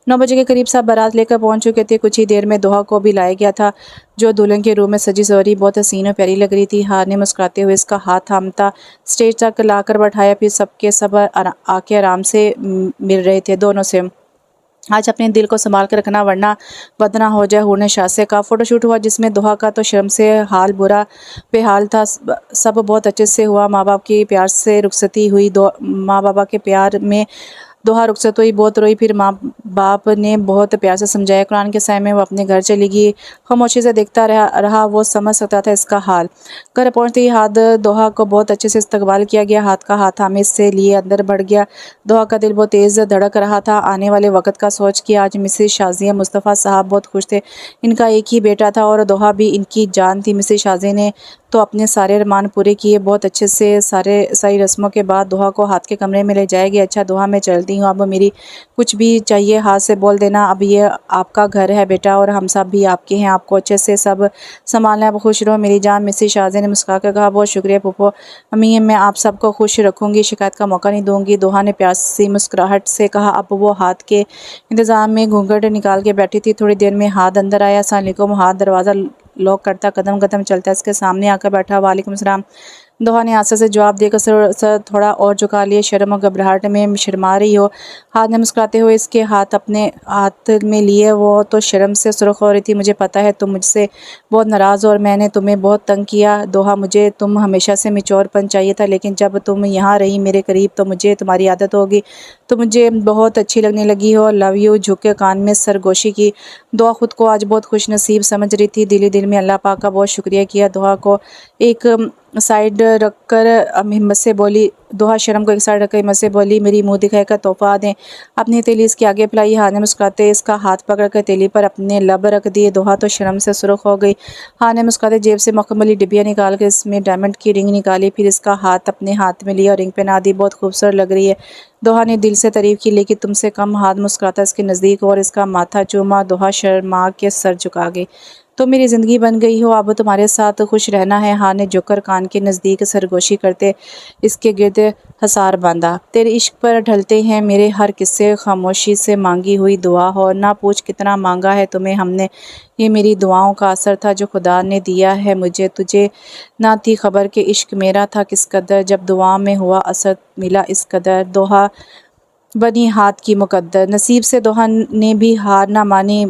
S1: 9 बजे के करीब सब बारात लेकर पहुंच चुके थे। कुछ ही देर में दोहा को भी लाया गया था, जो दुल्हन के रूम में सजी सवरी बहुत हसीन और प्यारी लग रही थी। हार ने मुस्कुराते हुए इसका हाथ थामता स्टेज तक लाकर बैठाया। फिर सबके सब आके आराम से मिल रहे थे दोनों से। आज अपने दिल को संभाल कर रखना वरना बदना हो जाए। हूर ने शाह से कहा। फोटोशूट हुआ जिसमें दोहा का तो शर्म से हाल बुरा बेहाल था। सब बहुत अच्छे से हुआ। माँ बाप की प्यार से रुखसती हुई। माँ बाबा के प्यार में दोहा रुखसत हुई, बहुत रोई। फिर माँ बाप ने बहुत प्यार से समझाया। कुरान के साय में वो अपने घर चली गई। खामोशी से देखता रहा। वो समझ सकता था इसका हाल। घर पहुंचते ही हाथ दोहा को बहुत अच्छे से इस्तकबाल किया गया। हाथ का हाथ हामिद से लिए अंदर बढ़ गया। दोहा का दिल बहुत तेज़ धड़क रहा था आने वाले वक्त का सोच के। आज मिसेस शाजिया मुस्तफ़ा साहब बहुत खुश थे। इनका एक ही बेटा था और दोहा भी इनकी जान थी। मिसेस शाजिया ने तो अपने सारे अरमान पूरे किए। बहुत अच्छे से सारी रस्मों के बाद दोहा को हाथ के कमरे में ले जाया गया। अच्छा दोहा मैं चलती हूँ, अब मेरी कुछ भी चाहिए हाथ से बोल देना। अब ये आपका घर है बेटा और हम सब भी आपके हैं, आपको अच्छे से सब संभालना। आप खुश रहो मेरी जान। मिसेस शाजिया ने मुस्कुरा कर कहा। बहुत शुक्रिया पुप्पो अम्मी, मैं आप सबको खुश रखूँगी, शिकायत का मौका नहीं दूँगी। दोहा ने प्यार सी मुस्कुराहट से कहा। अब वो हाथ के इंतज़ाम में घूंघट निकाल के बैठी थी। थोड़ी देर में हाथ अंदर आया। अस्सलाम वालेकुम। हाथ दरवाज़ा लॉक करता कदम कदम चलता इसके सामने आकर बैठा। वालेकुम सलाम। दोहा ने आंसर से जवाब देकर सर थोड़ा और झुका लिए। शर्म और घबराहट में शर्मा रही हो? हाथ ने मुस्कुराते हुए इसके हाथ अपने हाथ में लिए। वो तो शर्म से सुर्ख हो रही थी। मुझे पता है तुम मुझसे बहुत नाराज़ हो और मैंने तुम्हें बहुत तंग किया। दोहा मुझे तुम हमेशा से मिचौरपन चाहिए था, लेकिन जब तुम यहाँ रही मेरे करीब तो मुझे तुम्हारी आदत होगी। तो मुझे बहुत अच्छी लगने लगी हो। Love you. झुक के कान में सरगोशी की। दोहा खुद को आज बहुत खुश नसीब समझ रही थी। दिल ही दिल में अल्लाह पाक का बहुत शुक्रिया किया। दोहा को एक साइड रखकर हिम्मत से बोली। दोहा शर्म को एक साइड रखकर हिम्मत से बोली, मेरी मुंह दिखाई का तोहफा दें। अपनी हथेली इसके आगे फैलाई। हाथ ने मुस्कुराते इसका हाथ पकड़कर हथेली पर अपने लब रख दिए। दोहा तो शर्म से सुर्ख हो गई। हाथ ने मुस्कुराते जेब से मखमली डिबिया निकाल कर इसमें डायमंड की रिंग निकाली। फिर इसका हाथ अपने हाथ में लिया और रिंग पहना दी। बहुत खूबसूरत लग रही है। दोहा ने दिल से तारीफ की, लेकिन तुमसे कम। हाथ मुस्कुराता इसके नज़दीक और इसका माथा चूमा। दोहा शर्मा के सर झुका गई। तो मेरी ज़िंदगी बन गई हो, अब तुम्हारे साथ खुश रहना है। हाँ ने झुककर कान के नज़दीक सरगोशी करते इसके गिर्द हसार बांधा। तेरे इश्क पर ढलते हैं मेरे हर किस्से, खामोशी से मांगी हुई दुआ हो। ना पूछ कितना मांगा है तुम्हें हमने, ये मेरी दुआओं का असर था जो खुदा ने दिया है मुझे। तुझे ना थी खबर के इश्क मेरा था किस कदर, जब दुआ में हुआ असर मिला इस कदर। दोहा बनी हाथ की मुकद्दर। नसीब से दोहा ने भी हार ना मानी।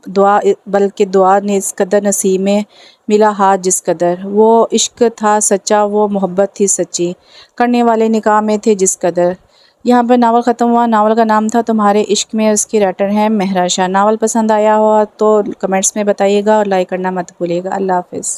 S1: दुआ बल्कि दुआ ने इस कदर नसीब में मिला हाथ जिस कदर। वो इश्क था सच्चा, वो मोहब्बत थी सच्ची, करने वाले निकाह में थे जिस कदर। यहाँ पर नावल ख़त्म हुआ। नावल का नाम था तुम्हारे इश्क में, उसकी राइटर हैं महरा शाह। नावल पसंद आया हो तो कमेंट्स में बताइएगा और लाइक करना मत भूलिएगा। अल्लाह हाफ़िज़।